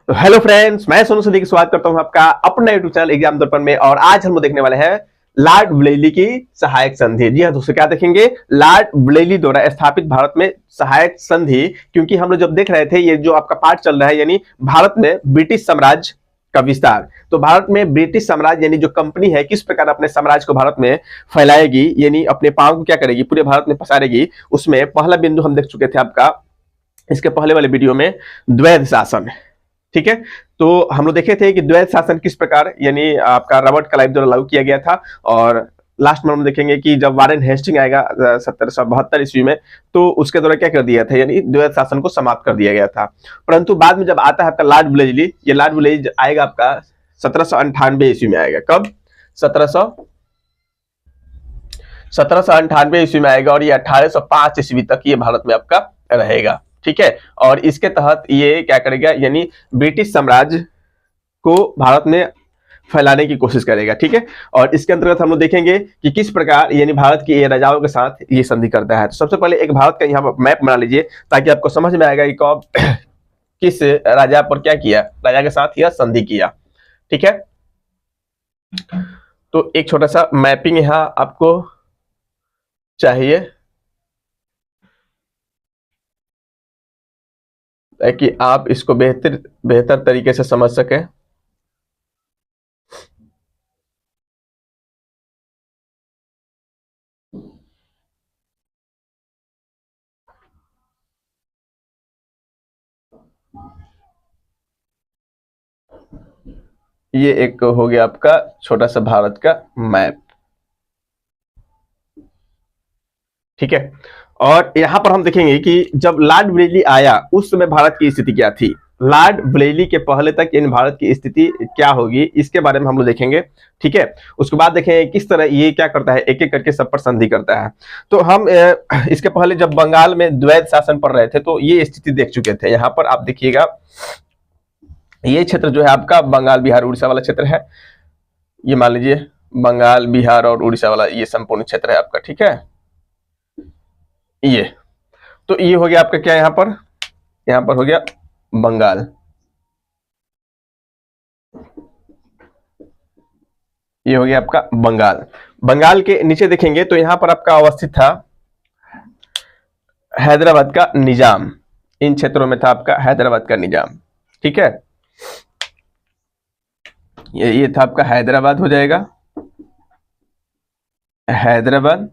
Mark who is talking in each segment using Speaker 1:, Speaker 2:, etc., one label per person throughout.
Speaker 1: तो hello friends, मैं सोनू सूदी की स्वागत करता हूं आपका अपना यूट्यूब चैनल एग्जाम दर्पण में। और आज हम लोग देखने वाले हैं लॉर्ड ब्लेली की सहायक संधि। जी हाँ दोस्तों, क्या देखेंगे? लॉर्ड ब्लेली द्वारा स्थापित भारत में सहायक संधि। क्योंकि हम लोग जब देख रहे थे ये जो आपका पार्ट चल रहा है, यानी भारत में ब्रिटिश साम्राज्य का विस्तार। तो भारत में ब्रिटिश साम्राज्य यानी जो कंपनी है किस प्रकार अपने साम्राज्य को भारत में फैलाएगी, यानी अपने पांव को क्या करेगी, पूरे भारत में पसारेगी। उसमें पहला बिंदु हम देख चुके थे आपका इसके पहले वाले वीडियो में, द्वैध शासन। ठीक है, तो हम लोग देखे थे कि द्वैध शासन किस प्रकार यानी आपका रॉबर्ट क्लाइव द्वारा लागू किया गया था। और लास्ट में हम देखेंगे कि जब वारेन हेस्टिंग आएगा 1772 ईस्वी में, तो उसके द्वारा क्या कर दिया था, यानी द्वैध शासन को समाप्त कर दिया गया था। परंतु बाद में जब आता है आपका लॉर्ड ब्लेजली, ये लॉर्ड ब्लेजली आएगा आपका 1798 ईस्वी में आएगा। कब? 1798 ईस्वी में आएगा और ये 1805 ईस्वी तक ये भारत में आपका रहेगा। ठीक है, और इसके तहत ये क्या करेगा, यानी ब्रिटिश साम्राज्य को भारत में फैलाने की कोशिश करेगा। ठीक है, और इसके अंतर्गत हम लोग देखेंगे कि किस प्रकार यानी भारत की ये राजाओं के साथ ये संधि करता है। तो सबसे पहले एक भारत का यहाँ पर मैप बना लीजिए ताकि आपको समझ में आएगा कि कब किस राजा पर क्या किया, राजा के साथ यह संधि किया। ठीक है, तो एक छोटा सा मैपिंग यहाँ आपको चाहिए ताकि आप इसको बेहतर बेहतर तरीके से समझ सकें। ये एक हो गया आपका छोटा सा भारत का मैप। ठीक है, और यहां पर हम देखेंगे कि जब लॉर्ड ब्लेली आया उस समय भारत की स्थिति क्या थी। लॉर्ड ब्लेली के पहले तक इन भारत की स्थिति क्या होगी, इसके बारे में हम लोग देखेंगे। ठीक है, उसके बाद देखेंगे किस तरह ये क्या करता है, एक एक करके सब पर संधि करता है। तो हम इसके पहले जब बंगाल में द्वैध शासन पर रहे थे तो ये स्थिति देख चुके थे। यहाँ पर आप देखिएगा, ये क्षेत्र जो है आपका बंगाल बिहार उड़ीसा वाला क्षेत्र है। ये मान लीजिए बंगाल बिहार और उड़ीसा वाला ये संपूर्ण क्षेत्र है आपका। ठीक है, ये तो ये हो गया आपका क्या, यहाँ पर हो गया बंगाल। ये हो गया आपका बंगाल। बंगाल के नीचे देखेंगे तो यहाँ पर आपका अवस्थित था हैदराबाद का निजाम। इन क्षेत्रों में था आपका हैदराबाद का निजाम। ठीक है, ये था आपका हैदराबाद हो जाएगा, हैदराबाद।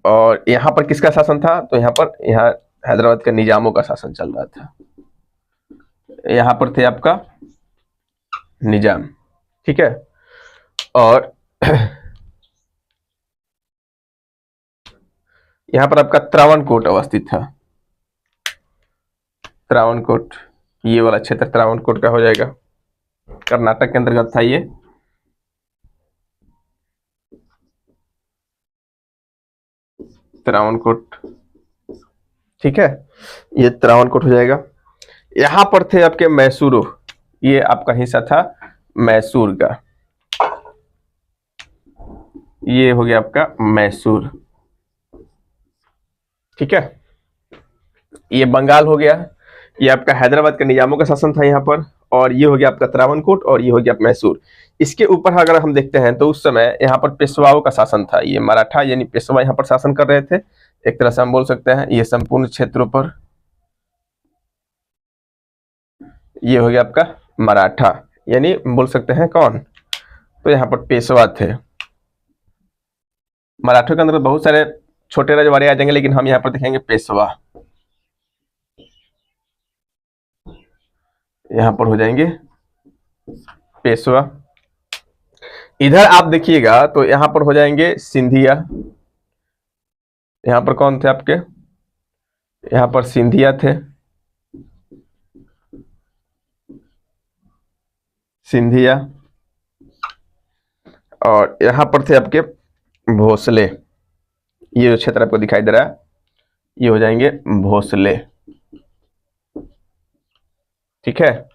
Speaker 1: और यहाँ पर किसका शासन था, तो यहाँ हैदराबाद के निजामों का शासन चल रहा था। यहाँ पर थे आपका निजाम। ठीक है, और यहाँ पर आपका त्रावणकोट अवस्थित था। त्रावणकोट, ये वाला क्षेत्र त्रावणकोट का हो जाएगा, कर्नाटक के अंतर्गत था ये। त्रावणकोट, ठीक है, ये त्रावणकोट हो जाएगा। यहाँ पर थे आपके मैसूर, ये आपका हिस्सा था मैसूर का। ये हो गया आपका मैसूर। ठीक है, ये बंगाल हो गया, ये आपका हैदराबाद के निजामों का शासन था यहाँ पर। और ये हो गया आपका त्रावणकोट और ये हो गया मैसूर। इसके ऊपर अगर हम देखते हैं तो उस समय यहाँ पर पेशवाओं का शासन था। ये मराठा यानी पेशवा यहाँ पर शासन कर रहे थे। एक तरह से हम बोल सकते हैं ये संपूर्ण क्षेत्रों पर ये हो गया आपका मराठा, यानी बोल सकते हैं कौन, तो यहाँ पर पेशवा थे। मराठों के अंदर बहुत सारे छोटे रजवाड़े आ जाएंगे, लेकिन हम यहाँ पर देखेंगे पेशवा। यहाँ पर हो जाएंगे पेशवा। इधर आप देखिएगा तो यहाँ पर हो जाएंगे सिंधिया। यहाँ पर कौन थे आपके, यहाँ पर सिंधिया थे, सिंधिया। और यहाँ पर थे आपके भोसले। ये जो क्षेत्र आपको दिखाई दे रहा है ये हो जाएंगे भोसले। ठीक है,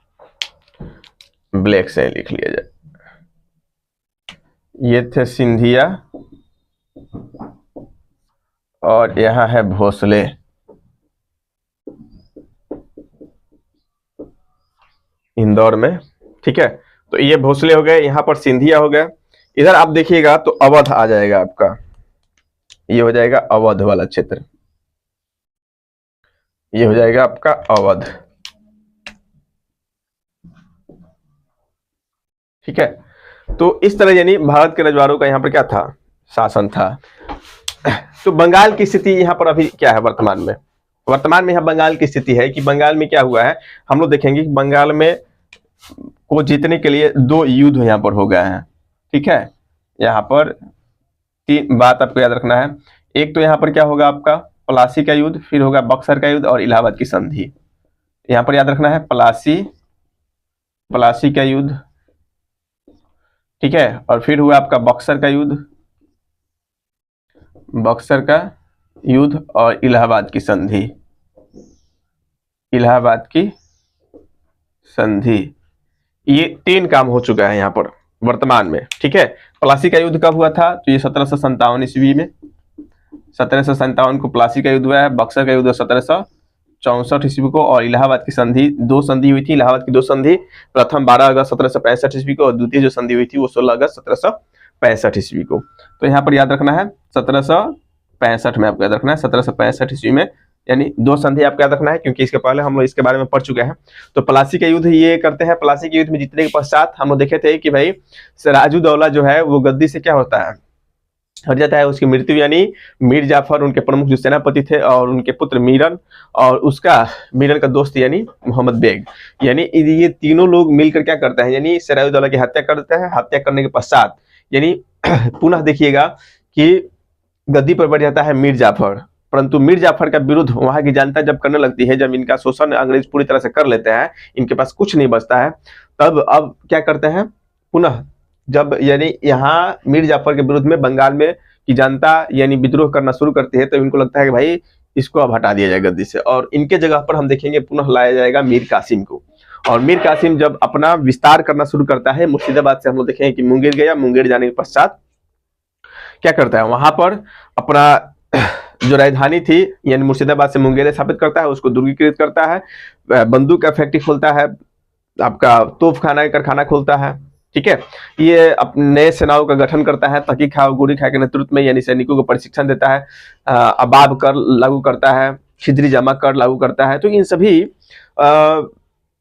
Speaker 1: ब्लैक से लिख लिया जाए। ये थे सिंधिया और यहाँ है भोसले। इंदौर में, ठीक है। तो ये भोसले हो गए, यहाँ पर सिंधिया हो गया। इधर आप देखिएगा तो अवध आ जाएगा आपका, ये हो जाएगा अवध वाला क्षेत्र, ये हो जाएगा आपका अवध, ठीक है। तो इस तरह यानी भारत के रजवाड़ों का यहाँ पर क्या था, शासन था। तो बंगाल की स्थिति यहाँ पर अभी क्या है वर्तमान में, वर्तमान में यहाँ बंगाल की स्थिति है कि बंगाल में क्या हुआ है, हम लोग देखेंगे कि बंगाल में को जीतने के लिए 2 युद्ध यहाँ पर हो गए हैं, ठीक है। यहाँ पर 3 बात आपको याद रखना है। एक तो यहाँ पर क्या होगा आपका प्लासी का युद्ध, फिर होगा बक्सर का युद्ध और इलाहाबाद की संधि। यहाँ पर याद रखना है प्लासी का युद्ध, ठीक है, और फिर हुआ आपका बक्सर का युद्ध, बक्सर का युद्ध और इलाहाबाद की संधि, इलाहाबाद की संधि। ये 3 काम हो चुका है यहाँ पर वर्तमान में, ठीक है। प्लासी का युद्ध कब हुआ था, तो ये 1757 ईस्वी में, 1757 को प्लासी का युद्ध हुआ है। बक्सर का युद्ध 1764 ईस्वी को, और इलाहाबाद की संधि 2 संधि हुई थी, इलाहाबाद की 2 संधि, प्रथम 12 अगस्त 1765 ईस्वी को और द्वितीय जो संधि हुई थी वो 16 अगस्त 1765 ईस्वी को। तो यहाँ पर याद रखना है 1765 में आपको याद रखना है, 1765 ईस्वी में, यानी 2 संधि आपको याद रखना है क्योंकि इसके पहले हम लोग इसके बारे में पढ़ चुके हैं। तो प्लासी का युद्ध ये करते हैं, प्लासी के युद्ध में जीतने के पश्चात हम लोग देखे थे कि भाई सिराजुद्दौला जो है वो गद्दी से क्या होता है, हट जाता है, उसकी मृत्यु, यानी मीर जाफर उनके प्रमुख जो सेनापति थे और उनके पुत्र मीरन और उसका मीरन का दोस्त यानी मोहम्मद बेग, यानी ये तीनों लोग मिलकर क्या करते हैं, यानी सिराजुद्दौला की हत्या करते हैं। हत्या करने के पश्चात यानी पुनः देखिएगा कि गद्दी पर बैठ जाता है मीर जाफर, परंतु मीर जाफर का विरुद्ध वहां की जनता जब करने लगती है, जब इनका शोषण अंग्रेज पूरी तरह से कर लेते हैं, इनके पास कुछ नहीं बचता है, तब अब क्या करते हैं पुनः, जब यानी यहाँ मीर जाफर के विरुद्ध में बंगाल में की जनता यानी विद्रोह करना शुरू करती है, तो इनको लगता है कि भाई इसको अब हटा दिया जाए गद्दी से, और इनके जगह पर हम देखेंगे पुनः लाया जाएगा मीर कासिम को। और मीर कासिम जब अपना विस्तार करना शुरू करता है मुर्शिदाबाद से, हम लोग देखेंगे कि मुंगेर गया, मुंगेर जाने के पश्चात क्या करता है, वहां पर अपना जो राजधानी थी यानी मुर्शिदाबाद से मुंगेर स्थापित करता है, उसको दुर्गीकृत करता है, बंदूक का फैक्ट्री खोलता है, आपका तोपखाना कारखाना खोलता है, ठीक है। ये अपने सेनाओं का गठन करता है, तकी खा और गोरी खा के नेतृत्व में, यानी सैनिकों को प्रशिक्षण देता है, अबाब कर लागू करता है, खिजरी जमा कर लागू करता है। तो इन सभी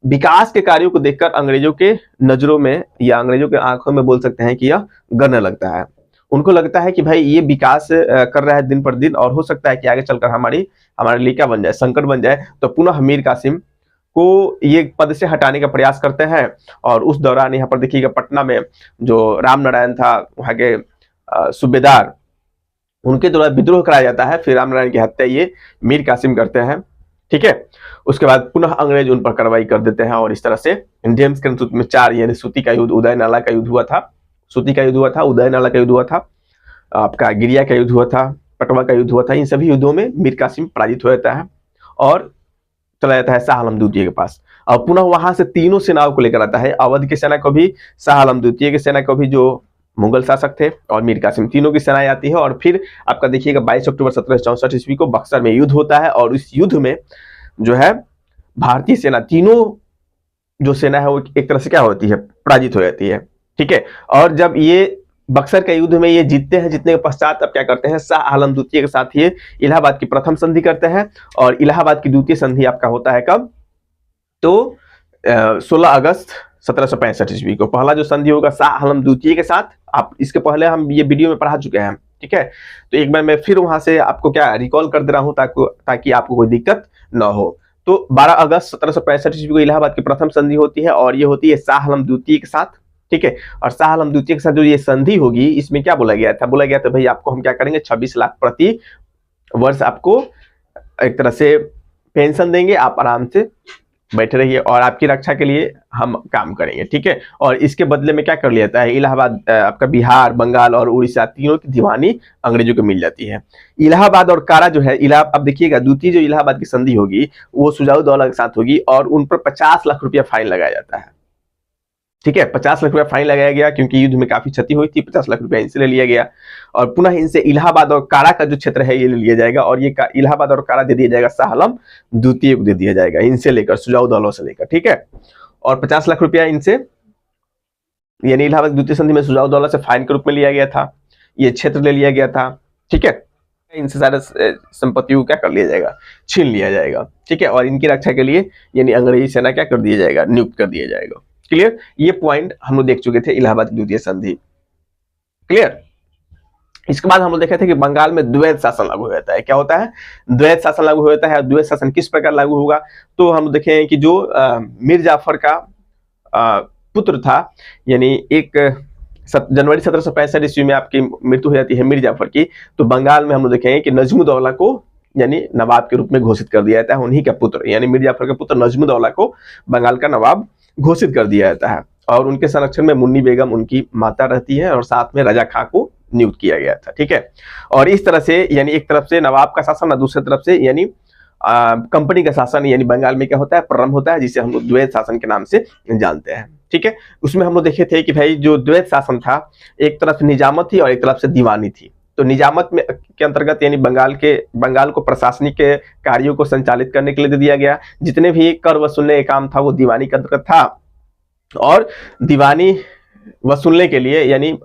Speaker 1: विकास के कार्यों को देखकर अंग्रेजों के नजरों में या अंग्रेजों के आंखों में बोल सकते हैं कि यह गड़ने लगता है। उनको लगता है कि भाई ये विकास कर रहा है दिन पर दिन, और हो सकता है कि आगे चलकर हमारे लिए क्या बन जाए, संकट बन जाए। तो पुनः मीर कासिम को ये पद से हटाने का प्रयास करते हैं। और उस दौरान यहाँ पर देखिएगा पटना में जो राम नारायण था वहाँ के सूबेदार, उनके द्वारा विद्रोह कराया जाता है, फिर राम नारायण की हत्या ये मीर कासिम करते हैं, ठीक है। उसके बाद पुनः अंग्रेज उन पर कार्रवाई कर देते हैं, और इस तरह से जेम्स के नेतृत्व में 4 यानी सूती का युद्ध, उदय नाला का युद्ध हुआ था, सूती का युद्ध हुआ था, उदय नाला का युद्ध हुआ था, आपका गिरिया का युद्ध हुआ था, पटवा का युद्ध हुआ था। इन सभी युद्धों में मीर कासिम पराजित हो जाता है और चला जाता है शाह आलम द्वितीय के पास, और पुनः वहां से तीनों सेनाओं को लेकर आता है, अवध की सेना को भी, शाह आलम द्वितीय की सेना को भी जो मुगल शासक थे, और मीर कासिम, तीनों की सेनाएं आती है। और फिर आपका देखिएगा 22 अक्टूबर 1764 ईस्वी को बक्सर में युद्ध होता है, और इस युद्ध में जो है भारतीय सेना, तीनों जो सेना है वो एक तरह से क्या होती है, पराजित हो जाती है, ठीक है। और जब ये बक्सर के युद्ध में ये जीतते हैं, जीतने के पश्चात अब क्या करते हैं, शाह आलम द्वितीय के साथ ये इलाहाबाद की प्रथम संधि करते हैं, और इलाहाबाद की द्वितीय संधि आपका होता है कब, तो 16 अगस्त 1765 ईस्वी को। पहला जो संधि होगा शाह आलम द्वितीय के साथ, आप इसके पहले हम ये वीडियो में पढ़ा चुके हैं, ठीक है। तो एक बार मैं फिर वहां से आपको क्या रिकॉल कर दे रहा हूं ताकि आपको कोई दिक्कत ना हो। तो 12 अगस्त 1765 ईस्वी को इलाहाबाद की प्रथम संधि होती है, और ये होती है शाह आलम द्वितीय के साथ, ठीक है। और शाह आलम द्वितीय के साथ जो ये संधि होगी, इसमें क्या बोला गया था, बोला गया था भाई आपको हम क्या करेंगे, 26 लाख प्रति वर्ष आपको एक तरह से पेंशन देंगे, आप आराम से बैठे रहिए और आपकी रक्षा के लिए हम काम करेंगे, ठीक है। और इसके बदले में क्या कर लिया जाता है, इलाहाबाद, आपका बिहार, बंगाल और उड़ीसा तीनों की दीवानी अंग्रेजों को मिल जाती है। इलाहाबाद और कारा जो है, अब देखिएगा द्वितीय जो इलाहाबाद की संधि होगी वो सुजाउद्दौला के साथ होगी, और उन पर 50 लाख रुपया फाइन लगाया जाता है, ठीक है। 50 लाख रुपया फाइन लगाया गया क्योंकि युद्ध में काफी क्षति हुई थी, 50 लाख रुपया इनसे ले लिया गया, और पुनः इनसे इलाहाबाद और कारा का जो क्षेत्र है ये ले लिया जाएगा, और ये इलाहाबाद और कारा दे दिया जाएगा शाह आलम द्वितीय को दे दिया जाएगा, इनसे लेकर सुजाउद्दौला से लेकर, ठीक है। और 50 लाख रुपया इनसे यानी इलाहाबाद द्वितीय संधि में सुजाउद्दौला से फाइन के रूप में लिया गया था, ये क्षेत्र ले लिया गया था। ठीक है, इनसे सारे संपत्तियों को क्या कर लिया जाएगा, छीन लिया जाएगा। ठीक है, और इनकी रक्षा के लिए यानी अंग्रेजी सेना क्या कर दिया जाएगा, नियुक्त कर दिया जाएगा। क्लियर, ये पॉइंट हम लोग देख चुके थे इलाहाबाद द्वितीय संधि। क्लियर, इसके बाद हम लोग देखे थे कि बंगाल में द्वैध शासन लागू होता है। क्या होता है, द्वैध शासन लागू होता है। द्वैध शासन किस प्रकार लागू होगा, तो हम देखें कि जो मीर जाफर का पुत्र था, यानी एक जनवरी 1765 ईस्वी में आपकी मृत्यु हो जाती है मीर जाफर की, तो बंगाल में हम लोग देखेंगे कि नजमुद्दौला को यानी नवाब के रूप में घोषित कर दिया जाता है। उन्हीं का पुत्र यानी मीर जाफर के पुत्र नजमुद्दौला को बंगाल का नवाब घोषित कर दिया जाता है, और उनके संरक्षण में मुन्नी बेगम उनकी माता रहती है, और साथ में रजा खां को नियुक्त किया गया था। ठीक है, और इस तरह से यानी एक तरफ से नवाब का शासन और दूसरी तरफ से यानी कंपनी का शासन, यानी बंगाल में क्या होता है, प्रारंभ होता है, जिसे हम लोग द्वैध शासन के नाम से जानते हैं। ठीक है, उसमें हम लोग देखे थे कि भाई जो द्वैध शासन था, एक तरफ निजामत थी और एक तरफ से दीवानी थी। तो निजामत में के अंतर्गत यानी बंगाल को प्रशासनिक के कार्यों को संचालित करने के लिए दे दिया गया। जितने भी कर वसूलने का काम था वो दीवानी के अंतर्गत था, और दीवानी वसूलने के लिए यानी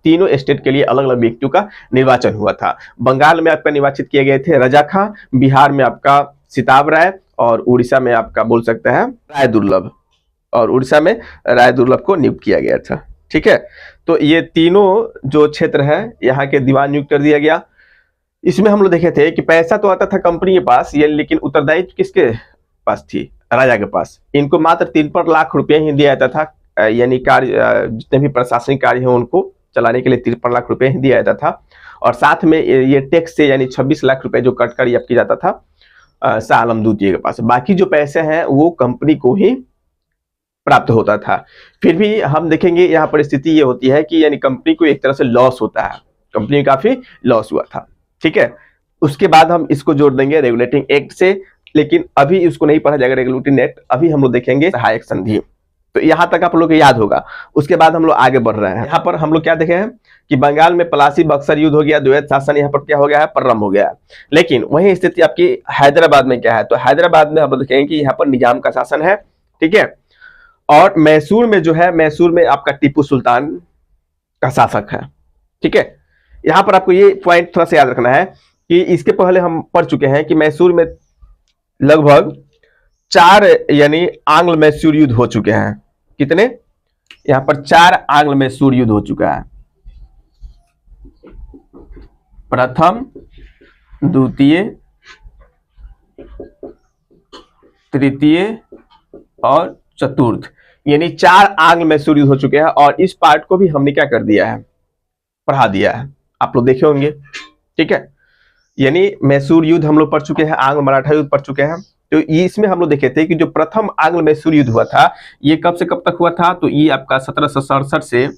Speaker 1: तीनों स्टेट के लिए अलग अलग व्यक्तियों का निर्वाचन हुआ था। बंगाल में आपका निर्वाचित किए गए थे रजा खां, बिहार में आपका सिताब राय, और उड़ीसा में आपका बोल सकते हैं राय दुर्लभ, और उड़ीसा में राय दुर्लभ को नियुक्त किया गया था। ठीक है, तो ये तीनों जो क्षेत्र है यहाँ के दीवान नियुक्त कर दिया गया। इसमें हम लोग देखे थे कि पैसा तो आता था कंपनी के पास, ये लेकिन उत्तरदायित्व किसके पास थी, राजा के पास। इनको मात्र 3 लाख रुपये ही दिया जाता था, यानी कार्य जितने भी प्रशासनिक कार्य हैं उनको चलाने के लिए 53 लाख रुपए ही दिया जाता था, और साथ में ये टैक्स से यानी 26 लाख रुपए जो कट कर याद किया जाता था शाह आलम द्वितीय के पास। बाकी जो पैसे हैं वो कंपनी को ही प्राप्त होता था। फिर भी हम देखेंगे यहाँ पर स्थिति ये होती है कि यानी कंपनी को एक तरह से लॉस होता है, कंपनी काफी लॉस हुआ था। ठीक है, उसके बाद हम इसको जोड़ देंगे रेगुलेटिंग एक्ट से, लेकिन अभी इसको नहीं पढ़ा जाएगा रेगुलेटिंग एक्ट, अभी हम लोग देखेंगे सहायक संधि। तो यहाँ तक आप लोग को याद होगा। उसके बाद हम लोग आगे बढ़ रहे हैं। यहाँ पर हम लोग क्या देखे हैं कि बंगाल में पलासी बक्सर युद्ध हो गया, द्वैध शासन यहाँ पर क्या हो गया है, प्रारंभ हो गया है। लेकिन वही स्थिति आपकी हैदराबाद में क्या है, तो हैदराबाद में हम लोग देखेंगे कि यहाँ पर निजाम का शासन है। ठीक है, और मैसूर में जो है, मैसूर में आपका टीपू सुल्तान का शासक है। ठीक है, यहाँ पर आपको ये पॉइंट थोड़ा सा याद रखना है कि इसके पहले हम पढ़ चुके हैं कि मैसूर में लगभग 4 यानी आंग्ल मैसूर युद्ध हो चुके हैं। कितने, यहाँ पर 4 आंग्ल मैसूर युद्ध हो चुका है। प्रथम, द्वितीय, तृतीय और चतुर्थ, यानी 4 आंग्ल मैसूर युद्ध हो चुके हैं। और इस पार्ट को भी हमने क्या कर दिया है, पढ़ा दिया है, आप लोग देखे होंगे। ठीक है, यानी मैसूर युद्ध हम लोग पढ़ चुके हैं, आंग्ल मराठा युद्ध पढ़ चुके हैं। तो ये इसमें हम लोग देखे थे कि जो प्रथम आंग्ल मैसूर युद्ध हुआ था ये कब से कब तक हुआ था, तो ये आपका 1767 से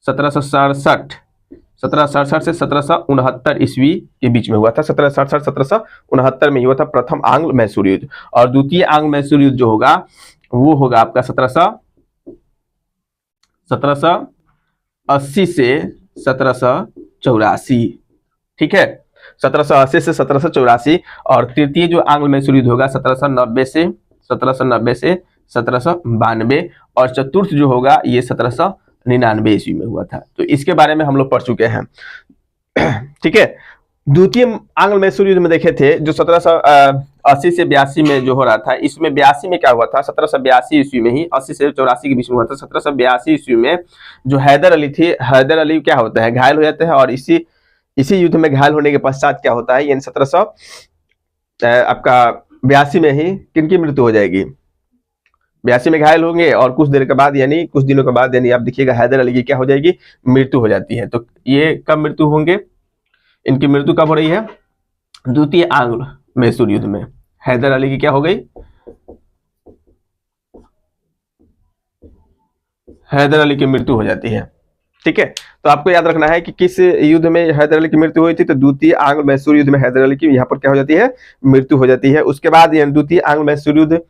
Speaker 1: 1769 ईस्वी के बीच में हुआ था। 1767-1769 में हुआ था प्रथम आंग्ल मैसूर युद्ध। और द्वितीय आंग्ल मैसूर युद्ध जो होगा वो होगा आपका 1780 से 1784। ठीक है, 1780 से 1784। और तृतीय जो आंग्ल मैसूर युद्ध होगा 1790 से 1792। और चतुर्थ जो होगा ये 1799 ईस्वी में हुआ था। तो इसके बारे में हम लोग पढ़ चुके हैं। ठीक है, द्वितीय आंग्ल मैसूर युद्ध में देखे थे जो 1780 से 82 में जो हो रहा था, इसमें 82 में क्या हुआ था, 1782 ईस्वी में ही 80 से 84 के बीच में हुआ था। 1782 ईस्वी में जो हैदर अली थे, हैदर अली क्या होता है, घायल हो जाते हैं। और इसी युद्ध में घायल होने के पश्चात क्या होता है, यानी 1782 में ही किनकी मृत्यु हो जाएगी, 82 में घायल होंगे और कुछ देर के बाद यानी कुछ दिनों के बाद यानी आप देखिएगा हैदर अली की क्या हो जाएगी, मृत्यु हो जाती है। तो ये कब मृत्यु होंगे, इनकी मृत्यु कब हो रही है, द्वितीय आंग्ल मैसूर युद्ध में हैदर अली की क्या हो गई, हैदर अली की मृत्यु हो जाती है। ठीक है, तो आपको याद रखना है कि किस युद्ध में हैदर अली की मृत्यु हुई थी, तो द्वितीय आंग्ल मैसूर युद्ध में हैदर अली की यहाँ पर क्या हो जाती है, मृत्यु हो जाती है। उसके बाद द्वितीय आंग्ल मैसूर युद्ध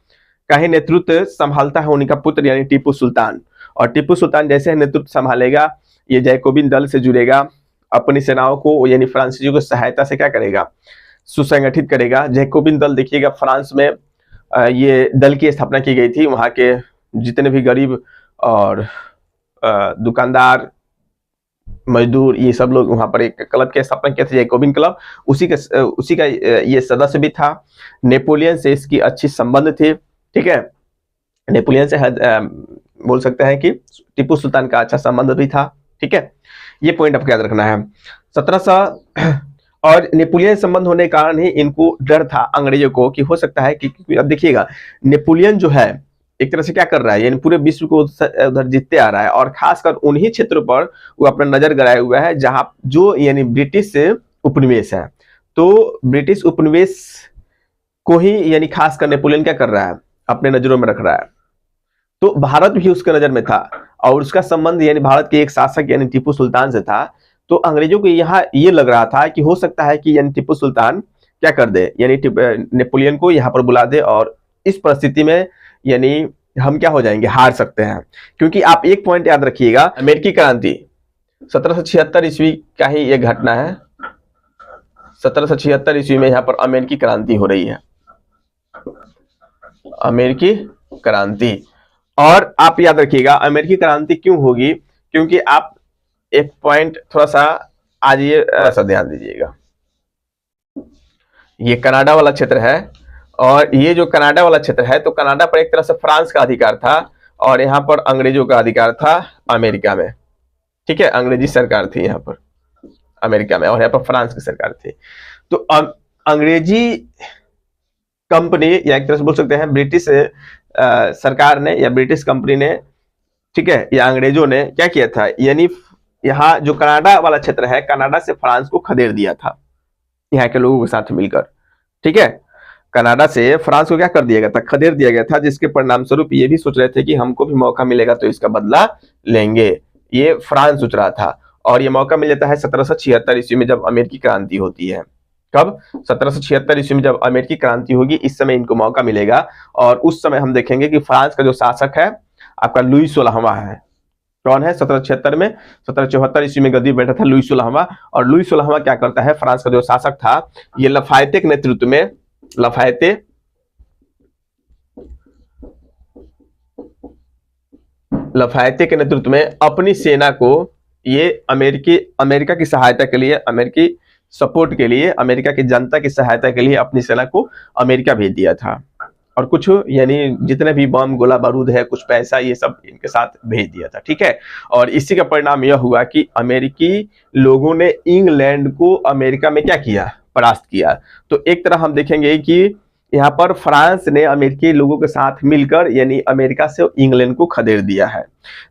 Speaker 1: का ही नेतृत्व संभालता है उनका पुत्र यानी टीपू सुल्तान। और टीपू सुल्तान जैसे नेतृत्व संभालेगा, ये जैकोबिन दल से जुड़ेगा, अपनी सेनाओं को यानी फ्रांसीसियों की सहायता से क्या करेगा, सुसंगठित करेगा। जैकोबिन दल देखिएगा फ्रांस में ये दल की स्थापना की गई थी, वहां के जितने भी गरीब और दुकानदार, मजदूर, ये सब लोग वहां पर एक क्लब के स्थापना किया था, जैकोबिन क्लब, उसी का ये सदस्य भी था। नेपोलियन से इसकी अच्छी संबंध थे, ठीक है। नेपोलियन से बोल सकते हैं कि टीपू सुल्तान का अच्छा संबंध भी था, ठीक है। ये पॉइंट आपको याद रखना है। 1700 और नेपोलियन संबंध होने के कारण ही इनको डर था अंग्रेजों को कि हो सकता है कि अब देखिएगा नेपोलियन जो है एक तरह से क्या कर रहा है, यानी पूरे विश्व को उधर जीतते आ रहा है, और खासकर उन्हीं क्षेत्रों पर वो अपना नजर गड़ाए हुआ है जहां जो यानी ब्रिटिश उपनिवेश है। तो ब्रिटिश उपनिवेश को ही यानी खासकर नेपोलियन क्या कर रहा है, अपने नजरों में रख रहा है। तो भारत भी उसके नजर में था और उसका संबंध यानी भारत के एक शासक यानी टीपू सुल्तान से था। तो अंग्रेजों को यहाँ ये लग रहा था कि हो सकता है कि यानी टीपू सुल्तान क्या कर दे, यानी नेपोलियन को यहाँ पर बुला दे, और इस परिस्थिति में यानी हम क्या हो जाएंगे, हार सकते हैं। क्योंकि आप एक पॉइंट याद रखिएगा, अमेरिकी क्रांति 1776 ईस्वी का ही ये घटना है। 1776 ईस्वी में यहाँ पर अमेरिकी क्रांति हो रही है, अमेरिकी क्रांति। और आप याद रखिएगा अमेरिकी क्रांति क्यों होगी, क्योंकि आप एक पॉइंट थोड़ा सा आज ये ऐसा ध्यान दीजिएगा, ये कनाडा वाला क्षेत्र है, और ये जो कनाडा वाला क्षेत्र है, तो कनाडा पर एक तरह से फ्रांस का अधिकार था और यहाँ पर अंग्रेजों का अधिकार था अमेरिका में, ठीक है। अंग्रेजी सरकार थी यहाँ पर अमेरिका में, और यहाँ पर फ्रांस की सरकार थी। तो अंग्रेजी कंपनी या एक तरह से बोल सकते हैं ब्रिटिश सरकार ने या ब्रिटिश कंपनी ने, ठीक है, या अंग्रेजों ने क्या किया था, यानी यहाँ जो कनाडा वाला क्षेत्र है, कनाडा से फ्रांस को खदेड़ दिया था यहाँ के लोगों के साथ मिलकर, ठीक है। कनाडा से फ्रांस को क्या कर दिया गया था, खदेड़ दिया गया था, जिसके परिणाम स्वरूप ये भी सोच रहे थे कि हमको भी मौका मिलेगा तो इसका बदला लेंगे, ये फ्रांस सोच रहा था। और ये मौका मिल जाता है 1776 ईस्वी में जब अमेरिकी क्रांति होती है। कब? 1776 ईस्वी में जब अमेरिकी क्रांति होगी, इस समय इनको मौका मिलेगा। और उस समय हम देखेंगे कि फ्रांस का जो शासक है आपका लुई 16वां है। कौन है? 1776 में, 1774 ईस्वी में गद्दी बैठा था लुई 16वां। और लुई 16वां क्या करता है, फ्रांस का जो शासक था, ये लफायते के नेतृत्व में, लफायते के नेतृत्व में अपनी सेना को ये अमेरिका की सहायता के लिए, अमेरिकी सपोर्ट के लिए, अमेरिका की जनता की सहायता के लिए अपनी सेना को अमेरिका भेज दिया था। और कुछ यानी जितने भी बम गोला बारूद है, कुछ पैसा, ये सब इनके साथ भेज दिया था, ठीक है। और इसी का परिणाम यह हुआ कि अमेरिकी लोगों ने इंग्लैंड को अमेरिका में क्या किया, परास्त किया। तो एक तरह हम देखेंगे कि यहाँ पर फ्रांस ने अमेरिकी लोगों के साथ मिलकर यानी अमेरिका से इंग्लैंड को खदेड़ दिया है।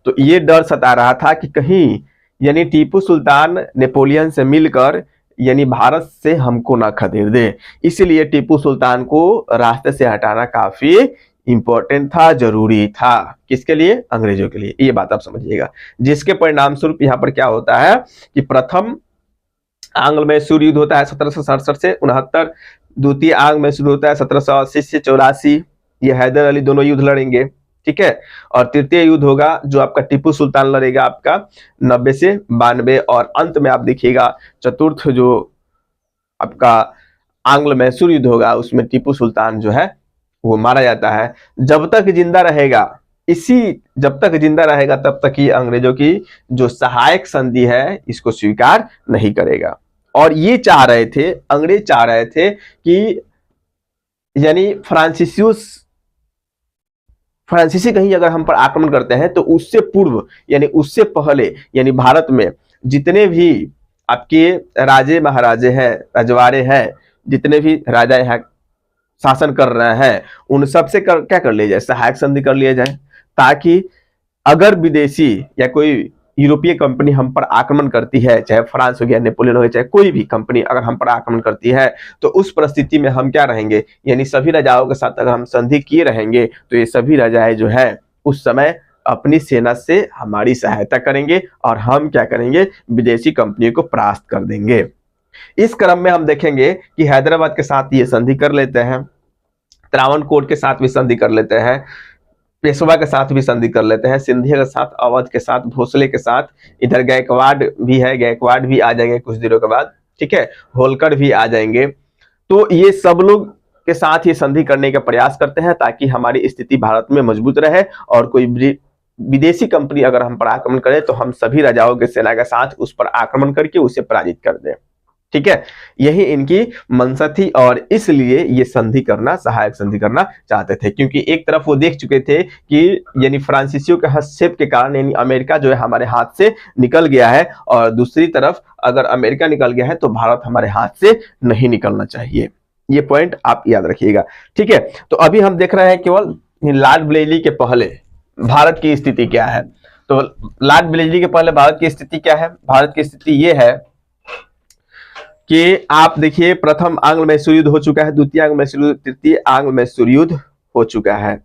Speaker 1: तो ये डर सता रहा था कि कहीं यानी टीपू सुल्तान नेपोलियन से मिलकर यानी भारत से हमको ना खदेड़ दे, इसलिए टीपू सुल्तान को रास्ते से हटाना काफी इंपॉर्टेंट था, जरूरी था। किसके लिए? अंग्रेजों के लिए। ये बात आप समझिएगा। जिसके परिणाम स्वरूप यहाँ पर क्या होता है कि प्रथम आंग्ल मैसूर युद्ध होता है 1767 से 69, द्वितीय आंग्ल मैसूर होता है 1780 से 84, ये हैदर अली दोनों युद्ध लड़ेंगे, ठीक है। और तृतीय युद्ध होगा जो आपका टीपू सुल्तान लड़ेगा आपका 90 से 92, और अंत में आप देखिएगा चतुर्थ जो आपका आंग्ल मैसूर युद्ध होगा, उसमें टीपू सुल्तान जो है वो मारा जाता है। जब तक जिंदा रहेगा, जब तक जिंदा रहेगा तब तक ये अंग्रेजों की जो सहायक संधि है इसको स्वीकार नहीं करेगा। और ये चाह रहे थे, अंग्रेज चाह रहे थे कि यानी फ्रांसीसी कहीं अगर हम पर आक्रमण करते हैं तो उससे पूर्व यानी उससे पहले यानी भारत में जितने भी आपके राजे महाराजे हैं, रजवाड़े हैं, जितने भी राजा यहाँ शासन कर रहे हैं, उन सबसे क्या कर लिया जाए, सहायक संधि कर लिया जाए, ताकि अगर विदेशी या कोई यूरोपीय कंपनी हम पर आक्रमण करती है, चाहे फ्रांस हो गया, नेपोलियन हो गया, चाहे कोई भी कंपनी अगर हम पर आक्रमण करती है, तो उस परिस्थिति में हम क्या रहेंगे, यानी सभी राजाओं के साथ अगर हम संधि किए रहेंगे तो ये सभी राजाएं जो है उस समय अपनी सेना से हमारी सहायता करेंगे और हम क्या करेंगे, विदेशी कंपनियों को परास्त कर देंगे। इस क्रम में हम देखेंगे कि हैदराबाद के साथ ये संधि कर लेते हैं, त्रावणकोर के साथ भी संधि कर लेते हैं, पेशवा के साथ भी संधि कर लेते हैं, सिंधिया के साथ, अवध के साथ, भोसले के साथ, इधर गायकवाड़ भी है, गायकवाड़ भी आ जाएंगे कुछ दिनों के बाद, ठीक है, होलकर भी आ जाएंगे। तो ये सब लोग के साथ ये संधि करने का प्रयास करते हैं ताकि हमारी स्थिति भारत में मजबूत रहे और कोई विदेशी कंपनी अगर हम पर आक्रमण करे तो हम सभी राजाओं के सेना के साथ उस पर आक्रमण करके उसे पराजित कर दें। ठीक है, यही इनकी मंशा थी और इसलिए ये संधि करना, सहायक संधि करना चाहते थे, क्योंकि एक तरफ वो देख चुके थे कि यानी फ्रांसीसियों के हस्तक्षेप के कारण यानी अमेरिका जो है हमारे हाथ से निकल गया है, और दूसरी तरफ अगर अमेरिका निकल गया है तो भारत हमारे हाथ से नहीं निकलना चाहिए। ये पॉइंट आप याद रखिएगा। ठीक है, तो अभी हम देख रहे हैं केवल लॉर्ड ब्लेली के पहले भारत की स्थिति क्या है। तो लॉर्ड ब्लेली के पहले भारत की स्थिति क्या है? भारत की स्थिति ये है कि आप देखिए, प्रथम आंग्ल मैसूर युद्ध हो चुका है, द्वितीय आंग्ल मैसूर युद्ध, तृतीय आंग्ल मैसूर युद्ध हो चुका है।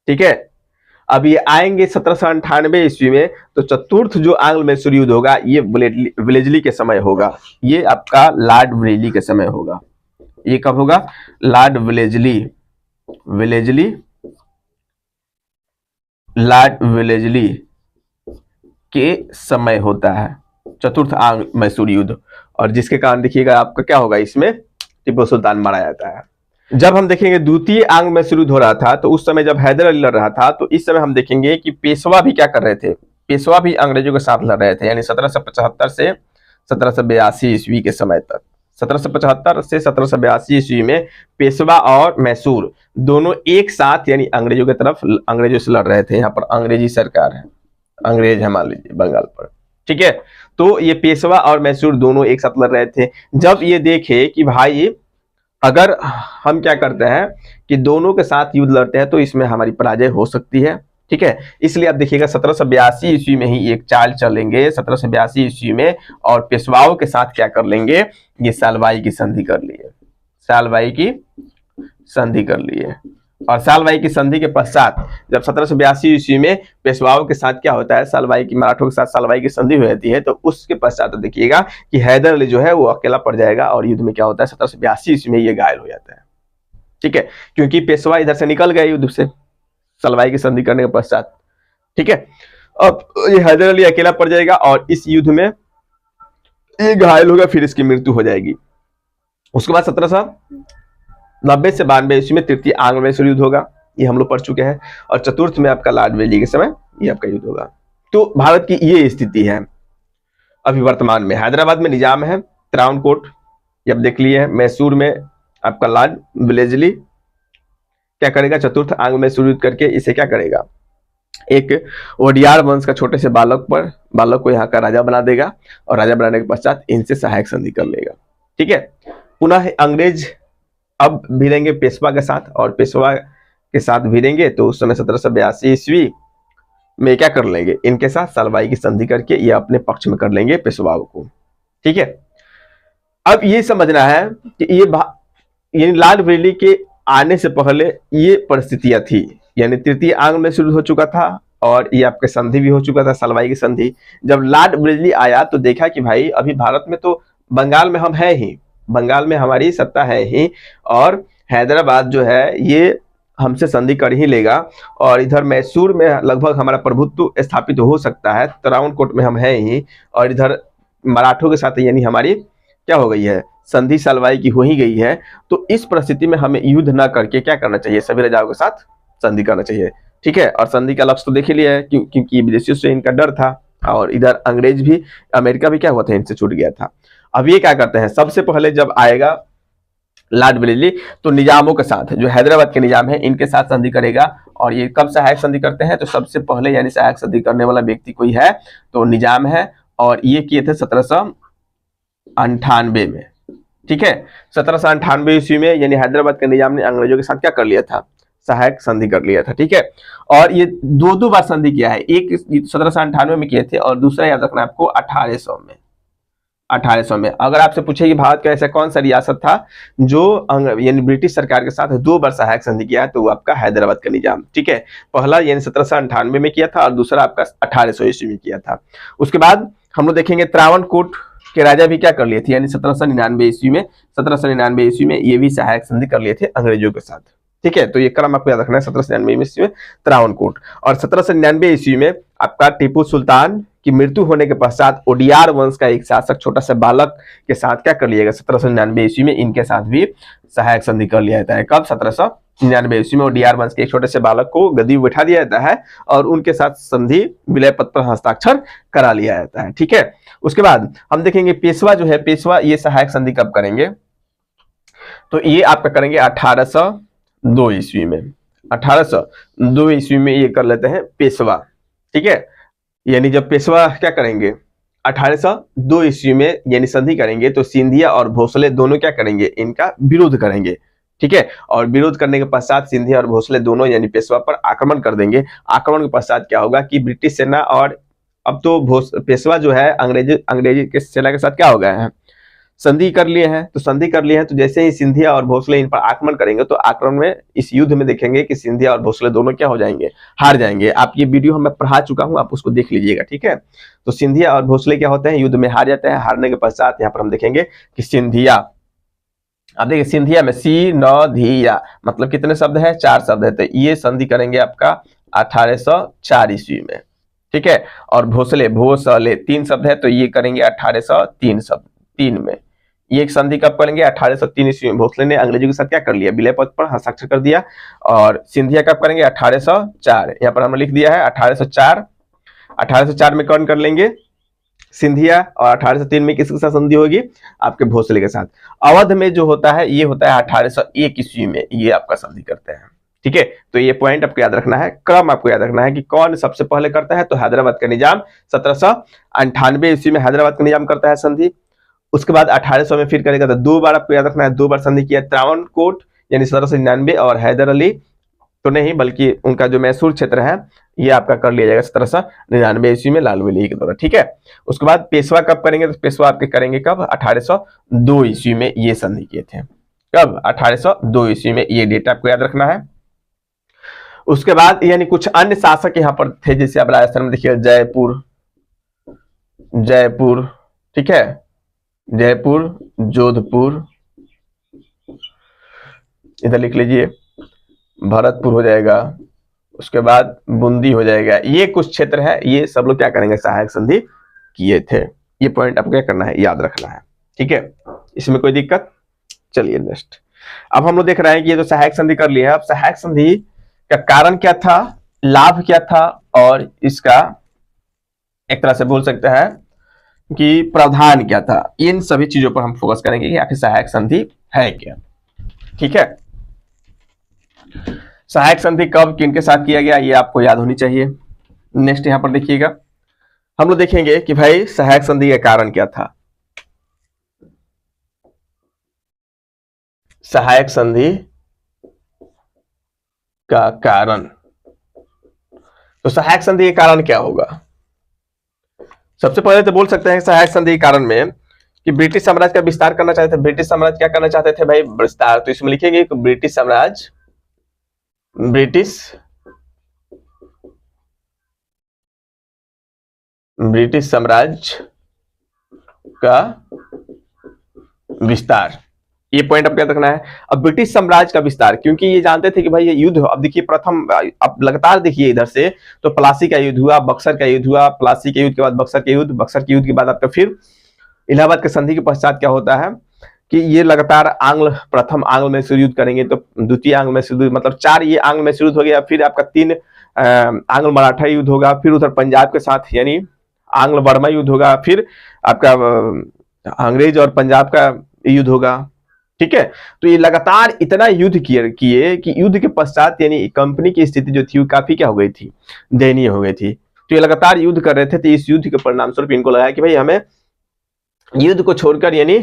Speaker 1: ठीक है, अब ये आएंगे 1798 ईस्वी में, तो चतुर्थ जो आंग्ल मैसूर युद्ध होगा ये वेलेस्ली के समय होगा। ये आपका लॉर्ड ब्लेली के समय होगा। ये कब होगा? लॉर्ड वेलेस्ली के समय होता है चतुर्थ आंग्ल मैसूर युद्ध, और जिसके कारण देखिएगा आपका क्या होगा, इसमें टीपू सुल्तान मारा जाता है। जब हम देखेंगे द्वितीय आंग्ल मैसूर युद्ध हो रहा था, तो उस समय जब हैदर अली लड़ रहा था, तो इस समय हम देखेंगे कि पेशवा भी क्या कर रहे थे, पेशवा भी अंग्रेजों के साथ लड़ रहे थे, यानी 1775 से 1782 ईस्वी के समय तक। 1775 से 1782 ईस्वी में पेशवा और मैसूर दोनों एक साथ यानी अंग्रेजों की तरफ, अंग्रेजों से लड़ रहे थे। यहाँ पर अंग्रेजी सरकार है, अंग्रेज है मान लीजिए बंगाल पर। ठीक है, तो ये पेशवा और मैसूर दोनों एक साथ लड़ रहे थे। जब ये देखे कि भाई अगर हम क्या करते हैं कि दोनों के साथ युद्ध लड़ते हैं तो इसमें हमारी पराजय हो सकती है। ठीक है, इसलिए आप देखिएगा 1782 ईस्वी में ही एक चाल चलेंगे, 1782 ईस्वी में, और पेशवाओं के साथ क्या कर लेंगे, ये सालवाई की संधि कर लिए, सालवाई की संधि कर लिए। और सालवाई की संधि के पश्चात जब 1782 ईस्वी में पेशवाओं के साथ क्या होता है, सालवाई की, मराठों के साथ सालवाई की संधि हो जाती है, तो उसके पश्चात तो देखिएगा कि हैदर अली जो है वो अकेला पड़ जाएगा और युद्ध में क्या होता है, 1782 ईस्वी में ये घायल हो जाता है। ठीक है, क्योंकि पेशवा इधर से निकल गए युद्ध से सालवाई की संधि करने के पश्चात। ठीक है, अब ये हैदर अली अकेला पड़ जाएगा और इस युद्ध में ये घायल होगा, फिर इसकी मृत्यु हो जाएगी। उसके बाद 1790 से 92 ईस्वी में तृतीय आंग्ल मैसूर युद्ध होगा, ये हम लोग पढ़ चुके हैं, और चतुर्थ में आपका लॉर्ड वेलेस्ली के समय ये आपका युद्ध होगा। तो भारत की ये स्थिति है अभी वर्तमान में। हैदराबाद में निजाम है, त्रावणकोट ये आप देख लिए है, मैसूर में आपका लॉर्ड वेलेस्ली क्या करेगा, चतुर्थ आंग्ल मैसूर युद्ध करके इसे क्या करेगा, एक ओडियार वंश का छोटे से बालक को यहाँ का राजा बना देगा, और राजा बनाने के पश्चात इनसे सहायक संधि कर लेगा। ठीक है, पुनः अंग्रेज अब भिड़ेंगे पेशवा के साथ, और पेशवा के साथ भिड़ेंगे तो उस समय 1782 ईस्वी में क्या कर लेंगे, इनके साथ सालवाई की संधि करके ये अपने पक्ष में कर लेंगे पेशवाओं को। ठीक है, अब ये समझना है कि ये लॉर्ड वेलेस्ली के आने से पहले ये परिस्थितियां थी, यानी तृतीय आंग्ल में शुरू हो चुका था और ये आपके संधि भी हो चुका था, सालवाई की संधि। जब लॉर्ड वेलेस्ली आया तो देखा कि भाई अभी भारत में तो बंगाल में हम है ही, बंगाल में हमारी सत्ता है ही, और हैदराबाद जो है ये हमसे संधि कर ही लेगा, और इधर मैसूर में लगभग हमारा प्रभुत्व स्थापित हो सकता है, त्रावणकोट में हम है ही, और इधर मराठों के साथ यानी हमारी क्या हो गई है, संधि सालवाई की हो ही गई है। तो इस परिस्थिति में हमें युद्ध न करके क्या करना चाहिए, सभी राजाओं के साथ संधि करना चाहिए। ठीक है, और संधि का लक्ष्य तो देख ही लिया है, क्योंकि विदेशियों से इनका डर था, और इधर अंग्रेज भी, अमेरिका भी क्या हुआ था, इनसे छूट गया था। अब ये क्या करते हैं, सबसे पहले जब आएगा लॉर्ड वेलेस्ली तो निजामों के साथ, जो हैदराबाद के निजाम है इनके साथ संधि करेगा। और ये कब सहायक संधि करते हैं, तो सबसे पहले यानी सहायक संधि करने वाला व्यक्ति कोई है तो निजाम है, और ये किए थे 1798 में। ठीक है, 1798 ईस्वी में यानी हैदराबाद के निजाम ने अंग्रेजों के साथ क्या कर लिया था, सहायक संधि कर लिया था। ठीक है, और ये दो बार संधि किया है, एक 1798 में किए थे और दूसरा याद रखना आपको 1800 में। 1800 में अगर आपसे पूछे कि भारत का ऐसा कौन सा रियासत था जो यानी ब्रिटिश सरकार के साथ 2 बार सहायक संधि किया है, तो वो आपका हैदराबाद का निजाम। ठीक है, पहला यानी 1798 में किया था और दूसरा आपका 1800 ईस्वी में किया था। उसके बाद हम लोग देखेंगे त्रावणकोट के राजा भी क्या कर लिए थे, यानी 1799 ईस्वी में, 1799 ईस्वी में ये भी सहायक संधि कर लिए थे अंग्रेजों के साथ। ठीक है, तो ये क्रम आपको याद रखना है, 1799 ईस्वी में त्रावणकोट, और 1799 ईस्वी में आपका टीपू सुल्तान कि मृत्यु होने के पश्चात ओडियार वंश का एक शासक छोटा सा बालक के साथ क्या कर लिया गया 1799 ईस्वी में इनके साथ भी सहायक संधि कर लिया जाता है। कब? 1799 ईस्वी में ओडियार वंश के एक छोटे से बालक को गद्दी में बैठा दिया जाता है और उनके साथ संधि विलय पत्र पर हस्ताक्षर करा लिया जाता है। ठीक है, उसके बाद हम देखेंगे पेशवा जो है, पेशवा ये सहायक संधि कब करेंगे? तो ये आपका करेंगे 1802 ईस्वी में। 1802 ईस्वी में ये कर लेते हैं पेशवा। ठीक है, यानी जब पेशवा क्या करेंगे 1802 ईस्वी में यानी संधि करेंगे तो सिंधिया और भोसले दोनों क्या करेंगे? इनका विरोध करेंगे। ठीक है, और विरोध करने के पश्चात सिंधिया और भोसले दोनों यानी पेशवा पर आक्रमण कर देंगे। आक्रमण के पश्चात क्या होगा कि ब्रिटिश सेना और अब तो पेशवा जो है अंग्रेजी के सेना के साथ क्या हो गए हैं? संधि कर लिए हैं। तो संधि कर लिए हैं तो जैसे ही सिंधिया और भोसले इन पर आक्रमण करेंगे तो आक्रमण में इस युद्ध में देखेंगे कि सिंधिया और भोसले दोनों क्या हो जाएंगे? हार जाएंगे। आप ये वीडियो मैं पढ़ा चुका हूं, आप उसको देख लीजिएगा। ठीक है, तो सिंधिया और भोसले क्या होते हैं? युद्ध में हार जाते हैं। हारने के पश्चात यहाँ पर हम देखेंगे कि सिंधिया, आप देखिए सिंधिया में सी न धिया मतलब कितने शब्द है? 4 शब्द है। तो ये संधि करेंगे आपका 1804 ईस्वी में। ठीक है, और भोसले 3 शब्द है तो ये करेंगे 1803 शब्द 3 में। ये एक संधि कब करेंगे? 1803 ईस्वी में। भोसले ने अंग्रेजों के साथ क्या कर लिया? विलय पत्र पर हस्ताक्षर कर दिया। और सिंधिया कब करेंगे? 1804। यहाँ पर हमने लिख दिया है 1804। 1804 में कौन कर लेंगे? सिंधिया। और 1803 में किसके साथ संधि होगी? आपके भोसले के साथ। अवध में जो होता है ये होता है 1801 ईस्वी में, ये आपका संधि करते हैं। ठीक है, तो ये पॉइंट आपको याद रखना है, क्रम आपको याद रखना है कि कौन सबसे पहले करता है। तो हैदराबाद का निजाम 1798 ईस्वी में हैदराबाद का निजाम करता है संधि। उसके बाद 1800 में फिर करेगा। तो 2 बार आपको याद रखना है, 2 बार संधि किया। त्रावणकोट यानी 1799 और हैदर अली तो नहीं बल्कि उनका जो मैसूर क्षेत्र है ये आपका कर लिया जाएगा 1799 ईस्वी में लाल वली के द्वारा। ठीक है, उसके बाद पेशवा कब करेंगे? तो पेशवा आपके करेंगे कब? 1802 ईस्वी में ये संधि किए थे। कब? 1802 ईस्वी में। ये डेट आपको याद रखना है। उसके बाद यानी कुछ अन्य शासक यहाँ पर थे, जैसे आप राजस्थान में देखिए जयपुर, ठीक है, जयपुर, जोधपुर, इधर लिख लीजिए, भरतपुर हो जाएगा, उसके बाद बूंदी हो जाएगा। ये कुछ क्षेत्र है, ये सब लोग क्या करेंगे? सहायक संधि किए थे। ये पॉइंट आपको क्या करना है? याद रखना है। ठीक है, इसमें कोई दिक्कत? चलिए नेक्स्ट। अब हम लोग देख रहे हैं कि ये तो सहायक संधि कर लिया है। अब सहायक संधि का कारण क्या था, लाभ क्या था और इसका एक तरह से बोल सकते हैं कि प्रावधान क्या था, इन सभी चीजों पर हम फोकस करेंगे कि आखिर सहायक संधि है क्या। ठीक है, सहायक संधि कब किनके साथ किया गया ये आपको याद होनी चाहिए। नेक्स्ट यहां पर देखिएगा, हम लोग देखेंगे कि भाई सहायक संधि का कारण क्या था। सहायक संधि का कारण, तो सहायक संधि का कारण क्या होगा? सबसे पहले तो बोल सकते हैं सहायक संधि के कारण में कि ब्रिटिश साम्राज्य का विस्तार करना चाहते थे। ब्रिटिश साम्राज्य क्या करना चाहते थे भाई? विस्तार। तो इसमें लिखेंगे कि ब्रिटिश साम्राज्य का विस्तार, ये पॉइंट आपको याद रखना है। अब ब्रिटिश साम्राज्य का विस्तार, क्योंकि ये जानते थे कि भाई ये युद्ध, अब देखिए प्रथम, अब लगातार देखिए इधर से तो प्लासी का युद्ध हुआ, बक्सर का युद्ध हुआ, प्लासी के युद्ध के बाद बक्सर के युद्ध, बक्सर के युद्ध के बाद आपका फिर इलाहाबाद के संधि के पश्चात क्या होता है कि ये लगातार प्रथम आंग्ल मैसूर युद्ध करेंगे, तो द्वितीय आंग्ल मैसूर, मतलब 4 ये आंग्ल मैसूर युद्ध हो गया। फिर आपका 3 आंग्ल मराठा युद्ध होगा, फिर उधर पंजाब के साथ यानी आंग्ल बर्मा युद्ध होगा, फिर आपका अंग्रेज और पंजाब का युद्ध होगा। ठीक है, तो ये लगातार इतना युद्ध किए कि युद्ध के पश्चात यानी कंपनी की स्थिति जो थी वो काफी क्या हो गई थी? दयनीय हो गई थी। तो ये लगातार युद्ध कर रहे थे। तो इस युद्ध के परिणाम स्वरूप इनको लगा कि भाई हमें युद्ध को छोड़कर यानी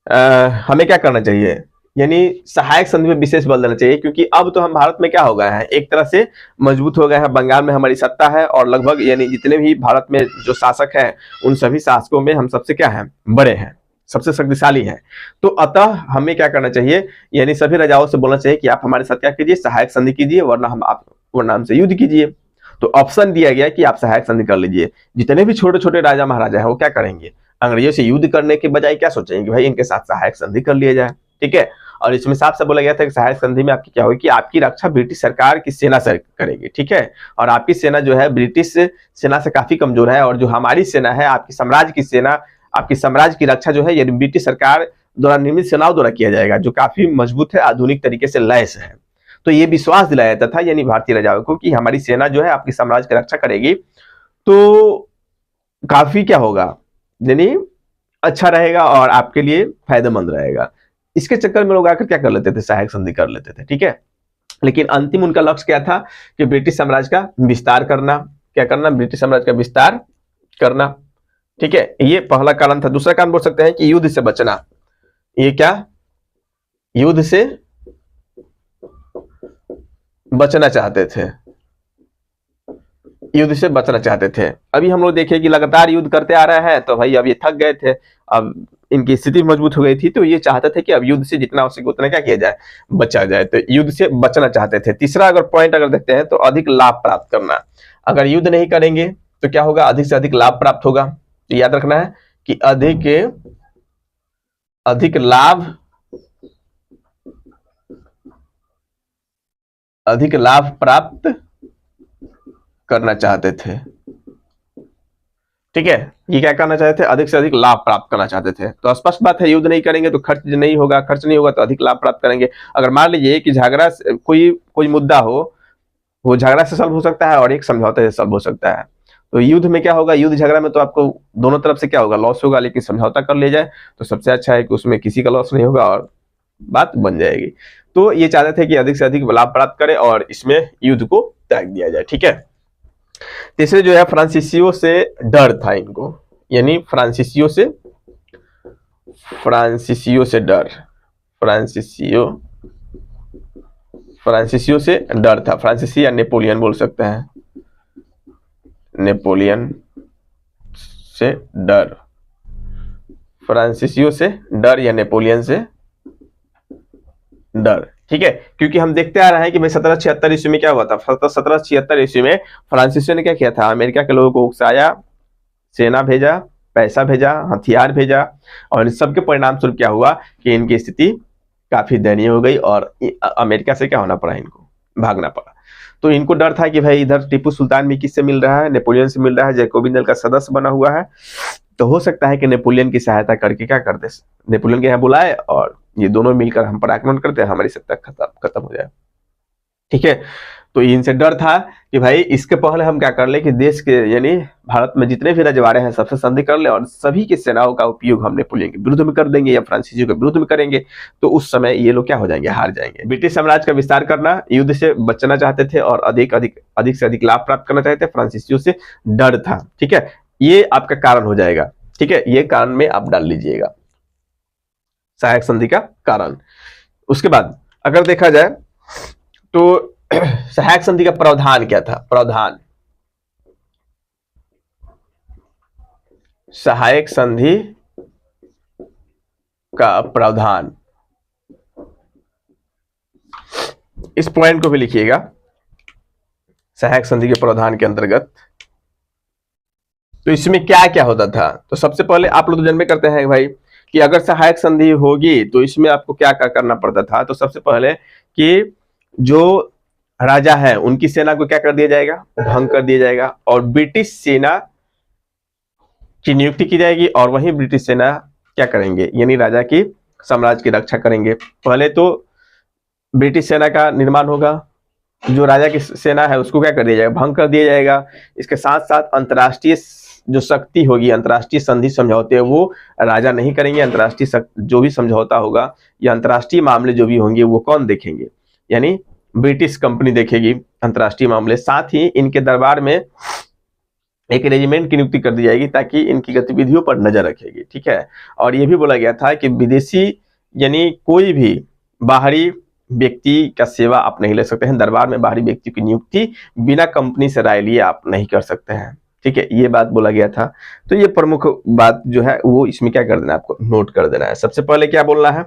Speaker 1: हमें क्या करना चाहिए, यानी सहायक संधि में विशेष बल देना चाहिए, क्योंकि अब तो हम भारत में क्या हो गए हैं, एक तरह से मजबूत हो गए हैं। बंगाल में हमारी सत्ता है और लगभग यानी जितने भी भारत में जो शासक हैं उन सभी शासकों में हम सबसे क्या हैं? बड़े हैं, सबसे शक्तिशाली हैं। तो अतः हमें क्या करना चाहिए, यानी सभी राजाओं से बोलना चाहिए कि आप हमारे साथ क्या कीजिए? सहायक संधि कीजिए, वरना हमसे युद्ध कीजिए। तो ऑप्शन दिया गया कि आप सहायक संधि कर लीजिए। जितने भी छोटे छोटे राजा महाराजा है वो क्या करेंगे? अंग्रेजों से युद्ध करने के बजाय क्या सोचेंगे? भाई इनके साथ सहायक संधि कर लिया जाए। ठीक है, और इसमें साफ साफ बोला गया था कि सहायक संधि में आपकी क्या होगी कि आपकी रक्षा ब्रिटिश सरकार की सेना से करेगी, ठीक है। और आपकी सेना जो है ब्रिटिश सेना से काफी कमजोर है, और जो हमारी सेना है, आपकी साम्राज्य की सेना, आपकी साम्राज्य की रक्षा जो है ये ब्रिटिश सरकार द्वारा निर्मित सेनाओं द्वारा किया जाएगा, जो काफी मजबूत है, आधुनिक तरीके से लैस है। तो ये विश्वास दिलाया जाता था यानी भारतीय राजाओं को कि हमारी सेना जो है आपकी साम्राज्य की रक्षा करेगी, तो काफी क्या होगा यानी अच्छा रहेगा और आपके लिए फायदेमंद रहेगा। इसके चक्कर में लोग आकर क्या कर लेते थे, सहायक संधि कर लेते थे, ठीक है। लेकिन अंतिम उनका लक्ष्य क्या था कि ब्रिटिश साम्राज्य का विस्तार करना, क्या करना, ब्रिटिश साम्राज्य का विस्तार करना, ठीक है। ये पहला कारण था। दूसरा कारण बोल सकते हैं कि युद्ध से बचना। ये क्या, युद्ध से बचना चाहते थे, युद्ध से बचना चाहते थे। अभी हम लोग देखें कि लगातार युद्ध करते आ रहा है, तो भाई अब ये थक गए थे, अब इनकी स्थिति मजबूत हो गई थी, तो ये चाहते थे कि अब युद्ध से जितना आवश्यक उतना क्या किया जाए, बचा जाए, तो युद्ध से बचना चाहते थे। तीसरा अगर पॉइंट अगर देखते हैं तो अधिक लाभ प्राप्त करना। अगर युद्ध नहीं करेंगे तो क्या होगा, अधिक से अधिक लाभ प्राप्त होगा। तो याद रखना है कि अधिक लाभ प्राप्त करना चाहते थे, ठीक है। ये क्या करना चाहते थे, अधिक से अधिक लाभ प्राप्त करना चाहते थे। तो स्पष्ट बात है, युद्ध नहीं करेंगे तो खर्च नहीं होगा तो अधिक लाभ प्राप्त करेंगे। अगर मान लीजिए कि झगड़ा, कोई मुद्दा हो, वो झगड़ा से सॉल्व हो सकता है और एक समझौते से सॉल्व हो सकता है। तो युद्ध में क्या होगा, युद्ध झगड़ा में तो आपको दोनों तरफ से क्या होगा, लॉस होगा, लेकिन समझौता कर लिया जाए तो सबसे अच्छा है कि उसमें किसी का लॉस नहीं होगा और बात बन जाएगी। तो ये चाहते थे कि अधिक से अधिक लाभ प्राप्त करें और इसमें युद्ध को त्याग दिया जाए, ठीक है। तीसरे जो है, फ्रांसीसियों से डर था इनको, यानी फ्रांसीसियों से डर, फ्रांसीसियों से डर था। फ्रांसीसी या नेपोलियन बोल सकते हैं, नेपोलियन से डर, फ्रांसीसियों से डर या नेपोलियन से डर, ठीक है। क्योंकि हम देखते आ रहे हैं कि भाई 1776 ईस्वी में क्या हुआ था, 1776 ईस्वी में फ्रांसीसियों ने क्या किया था, अमेरिका के लोगों को उकसाया, सेना भेजा, पैसा भेजा, हथियार भेजा, और इन सबके परिणाम स्वरूप क्या हुआ कि इनकी स्थिति काफी दयनीय हो गई और अमेरिका से क्या होना पड़ा, इनको भागना पड़ा। तो इनको डर था कि भाई इधर टीपू सुल्तान भी किससे मिल रहा है, नेपोलियन से मिल रहा है, जैकोबिन दल का सदस्य बना हुआ है, तो हो सकता है कि नेपोलियन की सहायता करके क्या कर दे, नेपोलियन के यहाँ बुलाए और ये दोनों मिलकर हम पर आक्रमण करते हैं, हमारी सत्ता खत्म हो जाए, ठीक है। तो इनसे डर था कि भाई इसके पहले हम क्या कर ले कि देश के यानी भारत में जितने भी रजवाड़े हैं सबसे संधि कर ले और सभी की सेनाओं का उपयोग हम नेपोलियन के विरुद्ध में कर देंगे या फ्रांसीसियों के विरुद्ध में करेंगे, तो उस समय ये लोग क्या हो जाएंगे, हार जाएंगे। ब्रिटिश साम्राज्य का विस्तार करना, युद्ध से बचना चाहते थे और अधिक से अधिक लाभ प्राप्त करना चाहते थे, फ्रांसीसियों से डर था, ठीक है। ये आपका कारण हो जाएगा, ठीक है, ये कारण में आप डाल लीजिएगा सहायक संधि का कारण। उसके बाद अगर देखा जाए तो सहायक संधि का प्रावधान क्या था, प्रावधान, सहायक संधि का प्रावधान, इस पॉइंट को भी लिखिएगा। सहायक संधि के प्रावधान के अंतर्गत तो इसमें क्या क्या होता था, तो सबसे पहले आप लोग तो जन्मे करते हैं भाई कि अगर सहायक संधि होगी तो इसमें आपको क्या क्या करना पड़ता था। तो सबसे पहले कि जो राजा है उनकी सेना को क्या कर दिया जाएगा, भंग कर दिया जाएगा, और ब्रिटिश सेना की नियुक्ति की जाएगी और वही ब्रिटिश सेना क्या करेंगे, यानी राजा की साम्राज्य की रक्षा करेंगे। पहले तो ब्रिटिश सेना का निर्माण होगा, जो राजा की सेना है उसको क्या कर दिया जाएगा, भंग कर दिया जाएगा। इसके साथ साथ अंतर्राष्ट्रीय जो शक्ति होगी, अंतर्राष्ट्रीय संधि समझौते वो राजा नहीं करेंगे। अंतर्राष्ट्रीय जो भी समझौता होगा या अंतर्राष्ट्रीय मामले जो भी होंगे वो कौन देखेंगे, यानी ब्रिटिश कंपनी देखेगी अंतर्राष्ट्रीय मामले। साथ ही इनके दरबार में एक रेजिमेंट की नियुक्ति कर दी जाएगी ताकि इनकी गतिविधियों पर नजर रखेगी, ठीक है। और यह भी बोला गया था कि विदेशी यानी कोई भी बाहरी व्यक्ति का सेवा आप नहीं ले सकते हैं, दरबार में बाहरी व्यक्ति की नियुक्ति बिना कंपनी से राय लिए आप नहीं कर सकते हैं, ठीक है, ये बात बोला गया था। तो ये प्रमुख बात जो है वो इसमें क्या कर देना है, आपको नोट कर देना है। सबसे पहले क्या बोलना है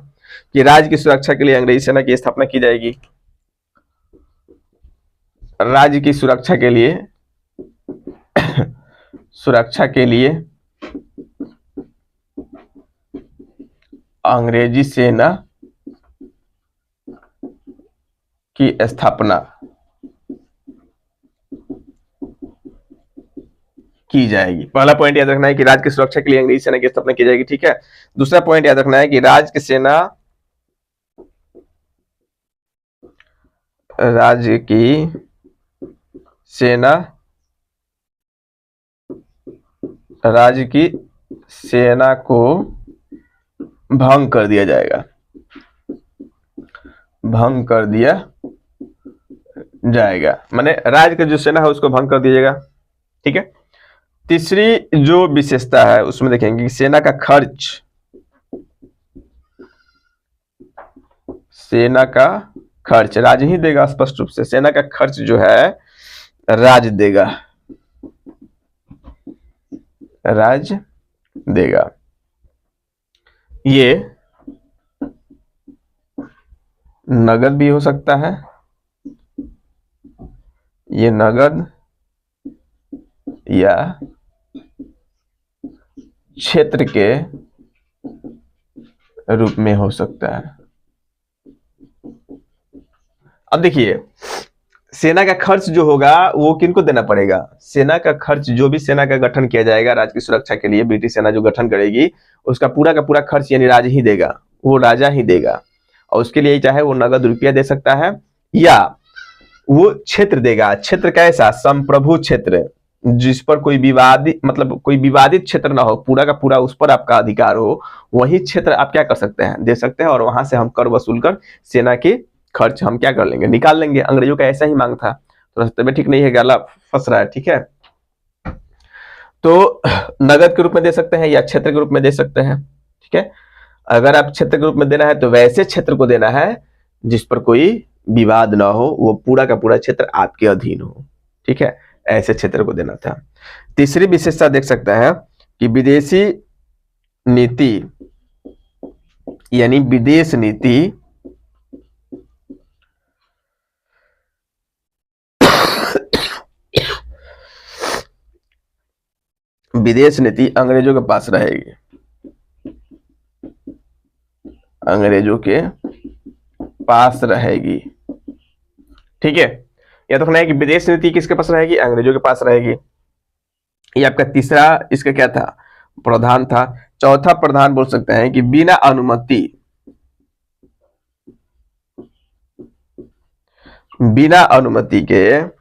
Speaker 1: कि राज्य की सुरक्षा के लिए अंग्रेजी सेना की स्थापना की जाएगी। राज्य की सुरक्षा के लिए अंग्रेजी सेना की स्थापना की जाएगी। पहला पॉइंट याद रखना है कि राज्य की सुरक्षा के लिए अंग्रेजी सेना की स्थापना की जाएगी, ठीक है। दूसरा पॉइंट याद रखना है कि राज्य की सेना राज्य की सेना को भंग कर दिया जाएगा, भंग कर दिया जाएगा, माने राज्य का जो सेना है उसको भंग कर दिया जाएगा, ठीक है। तीसरी जो विशेषता है उसमें देखेंगे कि सेना का खर्च राज्य ही देगा, स्पष्ट रूप से सेना का खर्च जो है राज्य देगा, राज्य देगा। ये नगद भी हो सकता है, ये नगद या क्षेत्र के रूप में हो सकता है। अब देखिए सेना का खर्च जो होगा वो किनको देना पड़ेगा, सेना का खर्च जो भी सेना का गठन किया जाएगा राज्य की सुरक्षा के लिए, ब्रिटिश सेना जो गठन करेगी उसका पूरा का पूरा खर्च यानी राज्य ही देगा, वो राजा ही देगा। और उसके लिए चाहे वो नगद रुपया दे सकता है या वो क्षेत्र देगा। क्षेत्र कैसा, संप्रभु क्षेत्र, जिस पर कोई विवादित मतलब कोई विवादित क्षेत्र ना हो, पूरा का पूरा उस पर आपका अधिकार हो, वही क्षेत्र आप क्या कर सकते हैं, दे सकते हैं। और वहां से हम कर वसूल कर सेना के खर्च हम क्या कर लेंगे, निकाल लेंगे। अंग्रेजों का ऐसा ही मांग था। तो तबियत ठीक नहीं है, गला फंस रहा है, ठीक है। तो नगद के रूप में दे सकते हैं या क्षेत्र के रूप में दे सकते हैं, ठीक है। अगर आप क्षेत्र के रूप में देना है तो वैसे क्षेत्र को देना है जिस पर कोई विवाद ना हो, वो पूरा का पूरा क्षेत्र आपके अधीन हो, ठीक है, ऐसे क्षेत्र को देना था। तीसरी विशेषता देख सकता है कि विदेशी नीति यानी विदेश नीति विदेश नीति अंग्रेजों के पास रहेगी, अंग्रेजों के पास रहेगी, ठीक है। यह तो कहना है कि विदेश नीति किसके पास रहेगी, अंग्रेजों के पास रहेगी। ये आपका तीसरा इसका क्या था, प्रधान था। चौथा प्रधान बोल सकते हैं कि बिना अनुमति के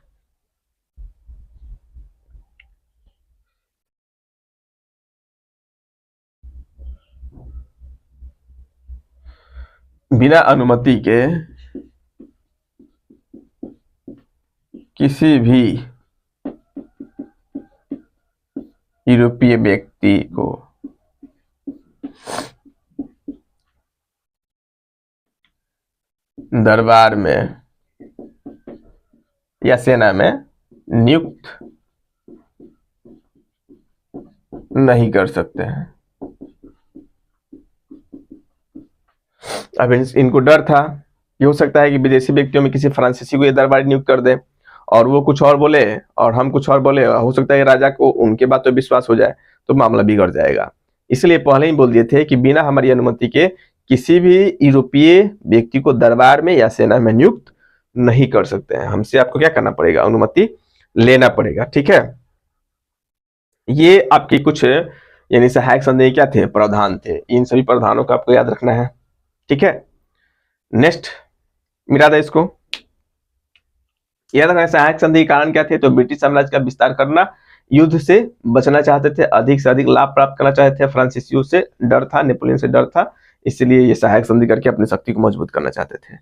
Speaker 1: बिना अनुमति के किसी भी यूरोपीय व्यक्ति को दरबार में या सेना में नियुक्त नहीं कर सकते हैं। अब इनको डर था, ये हो सकता है कि विदेशी व्यक्तियों में किसी फ्रांसीसी को ये दरबारी नियुक्त कर दे और वो कुछ और बोले और हम कुछ और बोले, हो सकता है राजा को उनके बात पे विश्वास हो जाए तो मामला बिगड़ जाएगा। इसलिए पहले ही बोल दिए थे कि बिना हमारी अनुमति के किसी भी यूरोपीय व्यक्ति को दरबार में या सेना में नियुक्त नहीं कर सकते हैं। हमसे आपको क्या करना पड़ेगा, अनुमति लेना पड़ेगा, ठीक है। ये आपकी कुछ यानी सहायक संदेह क्या थे, प्रावधान थे। इन सभी प्रावधानों को आपको याद रखना है, ठीक है। नेक्स्ट मिटा दे इसको। याद रखना सहायक संधि के कारण क्या थे, तो ब्रिटिश साम्राज्य का विस्तार करना, युद्ध से बचना चाहते थे, अधिक से अधिक लाभ प्राप्त करना चाहते थे, फ्रांसीसियों से डर था, नेपोलियन से डर था, इसलिए ये सहायक संधि करके अपनी शक्ति को मजबूत करना चाहते थे।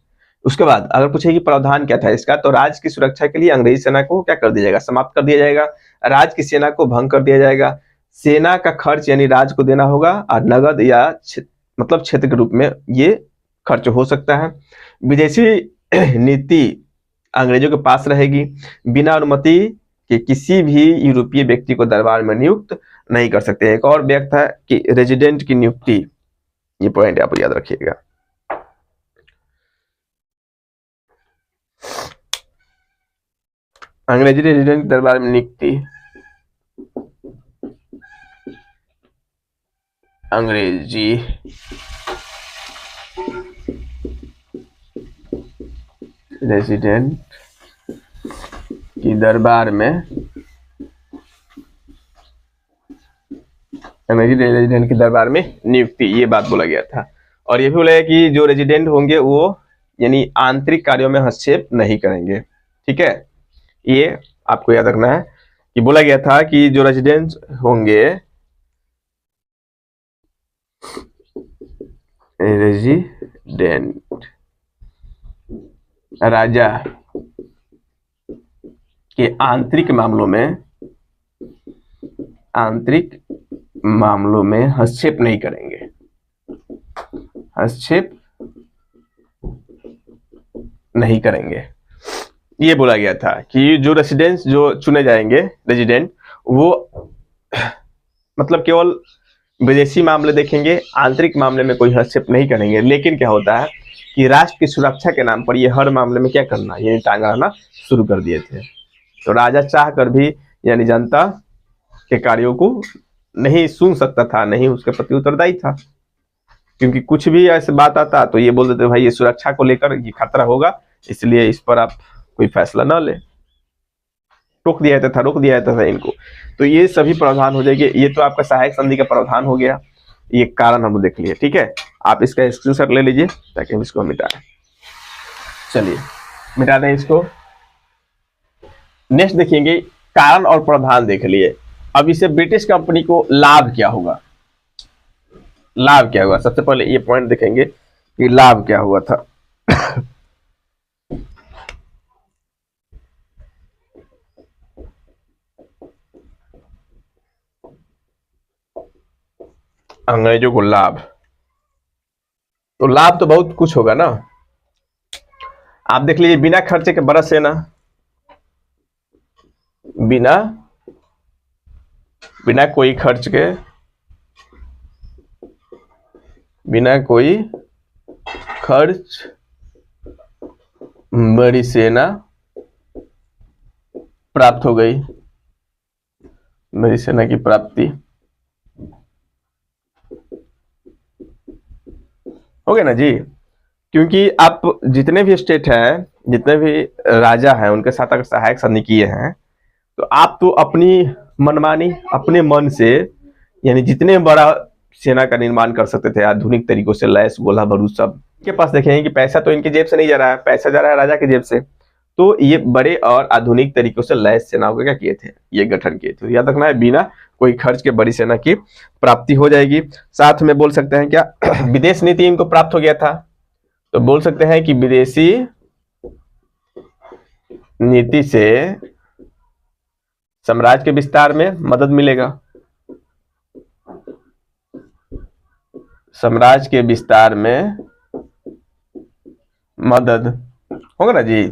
Speaker 1: उसके बाद अगर पूछे कि प्रावधान क्या था इसका, तो राज्य की सुरक्षा के लिए अंग्रेजी सेना को क्या कर दिया जाएगा, समाप्त कर दिया जाएगा, राज्य की सेना को भंग कर दिया जाएगा, सेना का खर्च यानी राज्य को देना होगा और नगद या मतलब क्षेत्र के रूप में ये खर्च हो सकता है। विदेशी नीति अंग्रेजों के पास रहेगी, बिना अनुमति के किसी भी यूरोपीय व्यक्ति को दरबार में नियुक्त नहीं कर सकते। एक और व्यक्त है कि रेजिडेंट की नियुक्ति, ये पॉइंट आप याद रखिएगा। अंग्रेजी रेजिडेंट दरबार में नियुक्ति, अंग्रेजी रेजिडेंट की दरबार में, अंग्रेजी रेजिडेंट की दरबार में नियुक्ति, ये बात बोला गया था। और ये भी बोला गया कि जो रेजिडेंट होंगे वो यानी आंतरिक कार्यों में हस्तक्षेप नहीं करेंगे। ठीक है, ये आपको याद रखना है कि बोला गया था कि जो रेजिडेंट होंगे, रेजिडेंट राजा के आंतरिक मामलों में हस्तक्षेप नहीं करेंगे, हस्तक्षेप नहीं करेंगे। ये बोला गया था कि जो रेसिडेंट्स जो चुने जाएंगे रेजिडेंट, वो मतलब केवल विदेशी मामले देखेंगे, आंतरिक मामले में कोई हस्तक्षेप नहीं करेंगे। लेकिन क्या होता है कि राष्ट्र की सुरक्षा के नाम पर ये हर मामले में क्या करना, ये टांग अड़ाना शुरू कर दिए थे। तो राजा चाह कर भी यानी जनता के कार्यों को नहीं सुन सकता था, नहीं उसके प्रति उत्तरदायी था, क्योंकि कुछ भी ऐसे बात आता तो ये बोल देते भाई ये सुरक्षा को लेकर ये खतरा होगा, इसलिए इस पर आप कोई फैसला न ले, रोक दिया जाता था इनको। तो ये सभी प्रावधान हो जाएंगे। ये तो आपका सहायक संधि का प्रावधान हो गया, ये कारण हम देख लिए। ठीक है, आप इसका स्क्रीनशॉट ले लीजिए ताकि हम इसको मिटाएं। चलिए मिटा दें इसको। नेक्स्ट देखेंगे कारण और प्रावधान देख लिए। अब इसे ब्रिटिश कंपनी को लाभ क्या होगा, लाभ क्या हुआ, सबसे पहले ये पॉइंट देखेंगे कि लाभ क्या हुआ था। अंग्रेजों को लाभ, तो लाभ तो बहुत कुछ होगा ना। आप देख लीजिए, बिना खर्चे के बरस सेना, बिना कोई खर्च के, बिना कोई खर्च बड़ी सेना प्राप्त हो गई, बड़ी सेना की प्राप्ति हो गया ना जी। क्योंकि आप जितने भी स्टेट हैं, जितने भी राजा हैं, उनके साथ अगर सहायक संधि किए हैं तो आप तो अपनी मनमानी, अपने मन से यानी जितने बड़ा सेना का निर्माण कर सकते थे आधुनिक तरीकों से, लैस गोला बारूद सब के पास। देखेंगे कि पैसा तो इनकी जेब से नहीं जा रहा है, पैसा जा रहा है राजा की जेब से। तो ये बड़े और आधुनिक तरीकों से लैस सेनाओं का क्या किए थे, ये गठन किए थे। याद रखना है, बिना कोई खर्च के बड़ी सेना की प्राप्ति हो जाएगी। साथ में बोल सकते हैं क्या विदेश नीति इनको प्राप्त हो गया था, तो बोल सकते हैं कि विदेशी नीति से साम्राज्य के विस्तार में मदद मिलेगा, साम्राज्य के विस्तार में मदद होगा ना जी।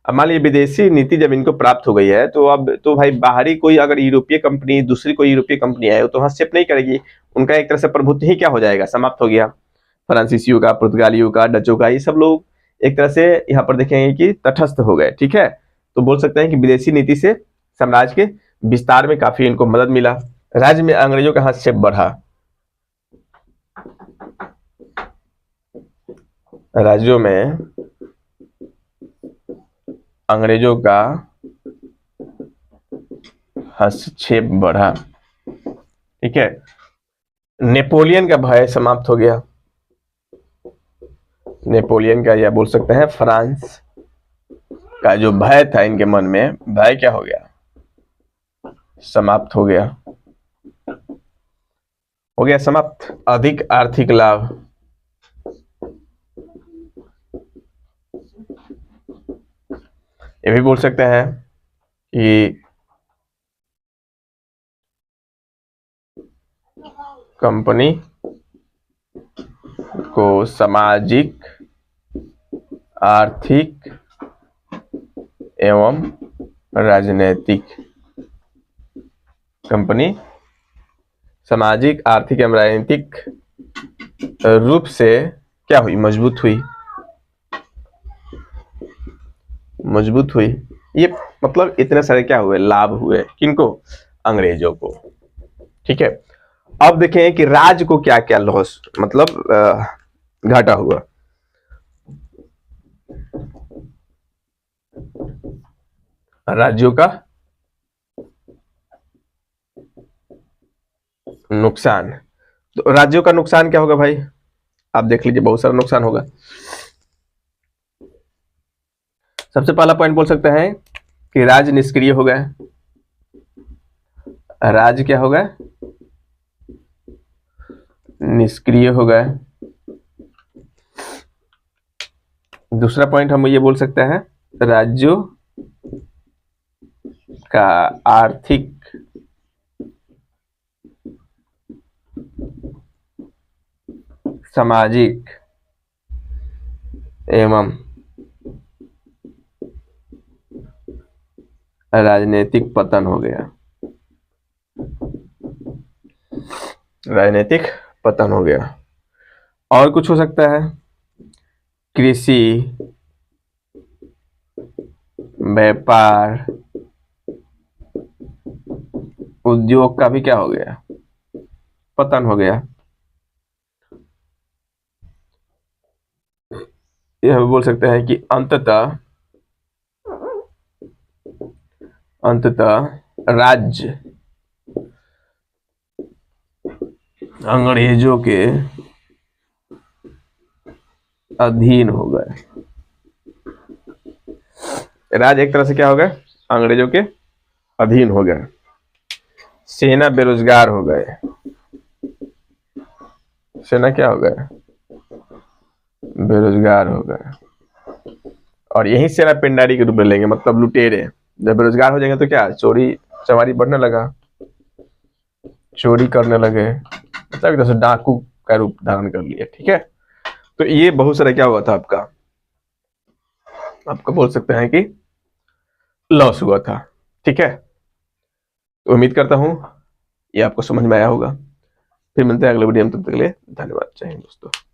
Speaker 1: अब मान लीजिए विदेशी नीति जब इनको प्राप्त हो गई है तो अब तो भाई बाहरी कोई अगर यूरोपीय कंपनी, दूसरी कोई यूरोपीय कंपनी आए तो हस्तक्षेप नहीं करेगी, उनका एक तरह से प्रभुत्व ही क्या हो जाएगा, समाप्त हो गया। फ्रांसीसियों का, पुर्तगालियों का, डचों का, ये सब लोग एक तरह से यहाँ पर देखेंगे कि तटस्थ हो गए। ठीक है, तो बोल सकते हैं कि विदेशी नीति से साम्राज्य के विस्तार में काफी इनको मदद मिला। राज्य में अंग्रेजों का हस्तक्षेप बढ़ा, राज्यों में अंग्रेजों का हस्तक्षेप बढ़ा। ठीक है, नेपोलियन का भय समाप्त हो गया, नेपोलियन का या बोल सकते हैं फ्रांस का जो भय था इनके मन में, भय क्या हो गया, समाप्त हो गया, समाप्त। अधिक आर्थिक लाभ, ये भी बोल सकते हैं कि कंपनी को सामाजिक, आर्थिक एवं राजनीतिक, कंपनी सामाजिक, आर्थिक एवं राजनीतिक रूप से क्या हुई, मजबूत हुई, मजबूत हुई। ये मतलब इतने सारे क्या हुए, लाभ हुए, किनको, अंग्रेजों को। ठीक है, अब देखें कि राज्य को क्या क्या लॉस मतलब घाटा हुआ। राज्यों का नुकसान। तो राज्यों का नुकसान क्या होगा भाई, आप देख लीजिए, बहुत सारा नुकसान होगा। सबसे पहला पॉइंट बोल सकते हैं कि राज्य निष्क्रिय हो गए। राज्य क्या हो गए, निष्क्रिय हो गए। दूसरा पॉइंट हम ये बोल सकते हैं, राज्यों का आर्थिक सामाजिक एवं राजनीतिक पतन हो गया। राजनीतिक पतन हो गया। और कुछ हो सकता है, कृषि, व्यापार, उद्योग का भी क्या हो गया, पतन हो गया। यह हम बोल सकते हैं कि अंततः राज्य अंग्रेजों के अधीन हो गए। राज्य एक तरह से क्या हो गए, अंग्रेजों के अधीन हो गए। सेना बेरोजगार हो गए। सेना क्या हो गए, बेरोजगार हो गए। और यही सेना पिंडारी के रूप में लेंगे, मतलब लुटेरे। जब बेरोजगार हो जाएंगे तो क्या, चोरी चमारी बढ़ने लगा, चोरी करने लगे, मतलब एक तरह से डाकू का रूप धारण कर लिया। ठीक है, तो ये बहुत सारा क्या हुआ था, आपका बोल सकते हैं कि लॉस हुआ था। ठीक है, तो उम्मीद करता हूं ये आपको समझ में आया होगा। फिर मिलते हैं अगले वीडियो में, तब तक के लिए धन्यवाद। जय हिंद दोस्तों।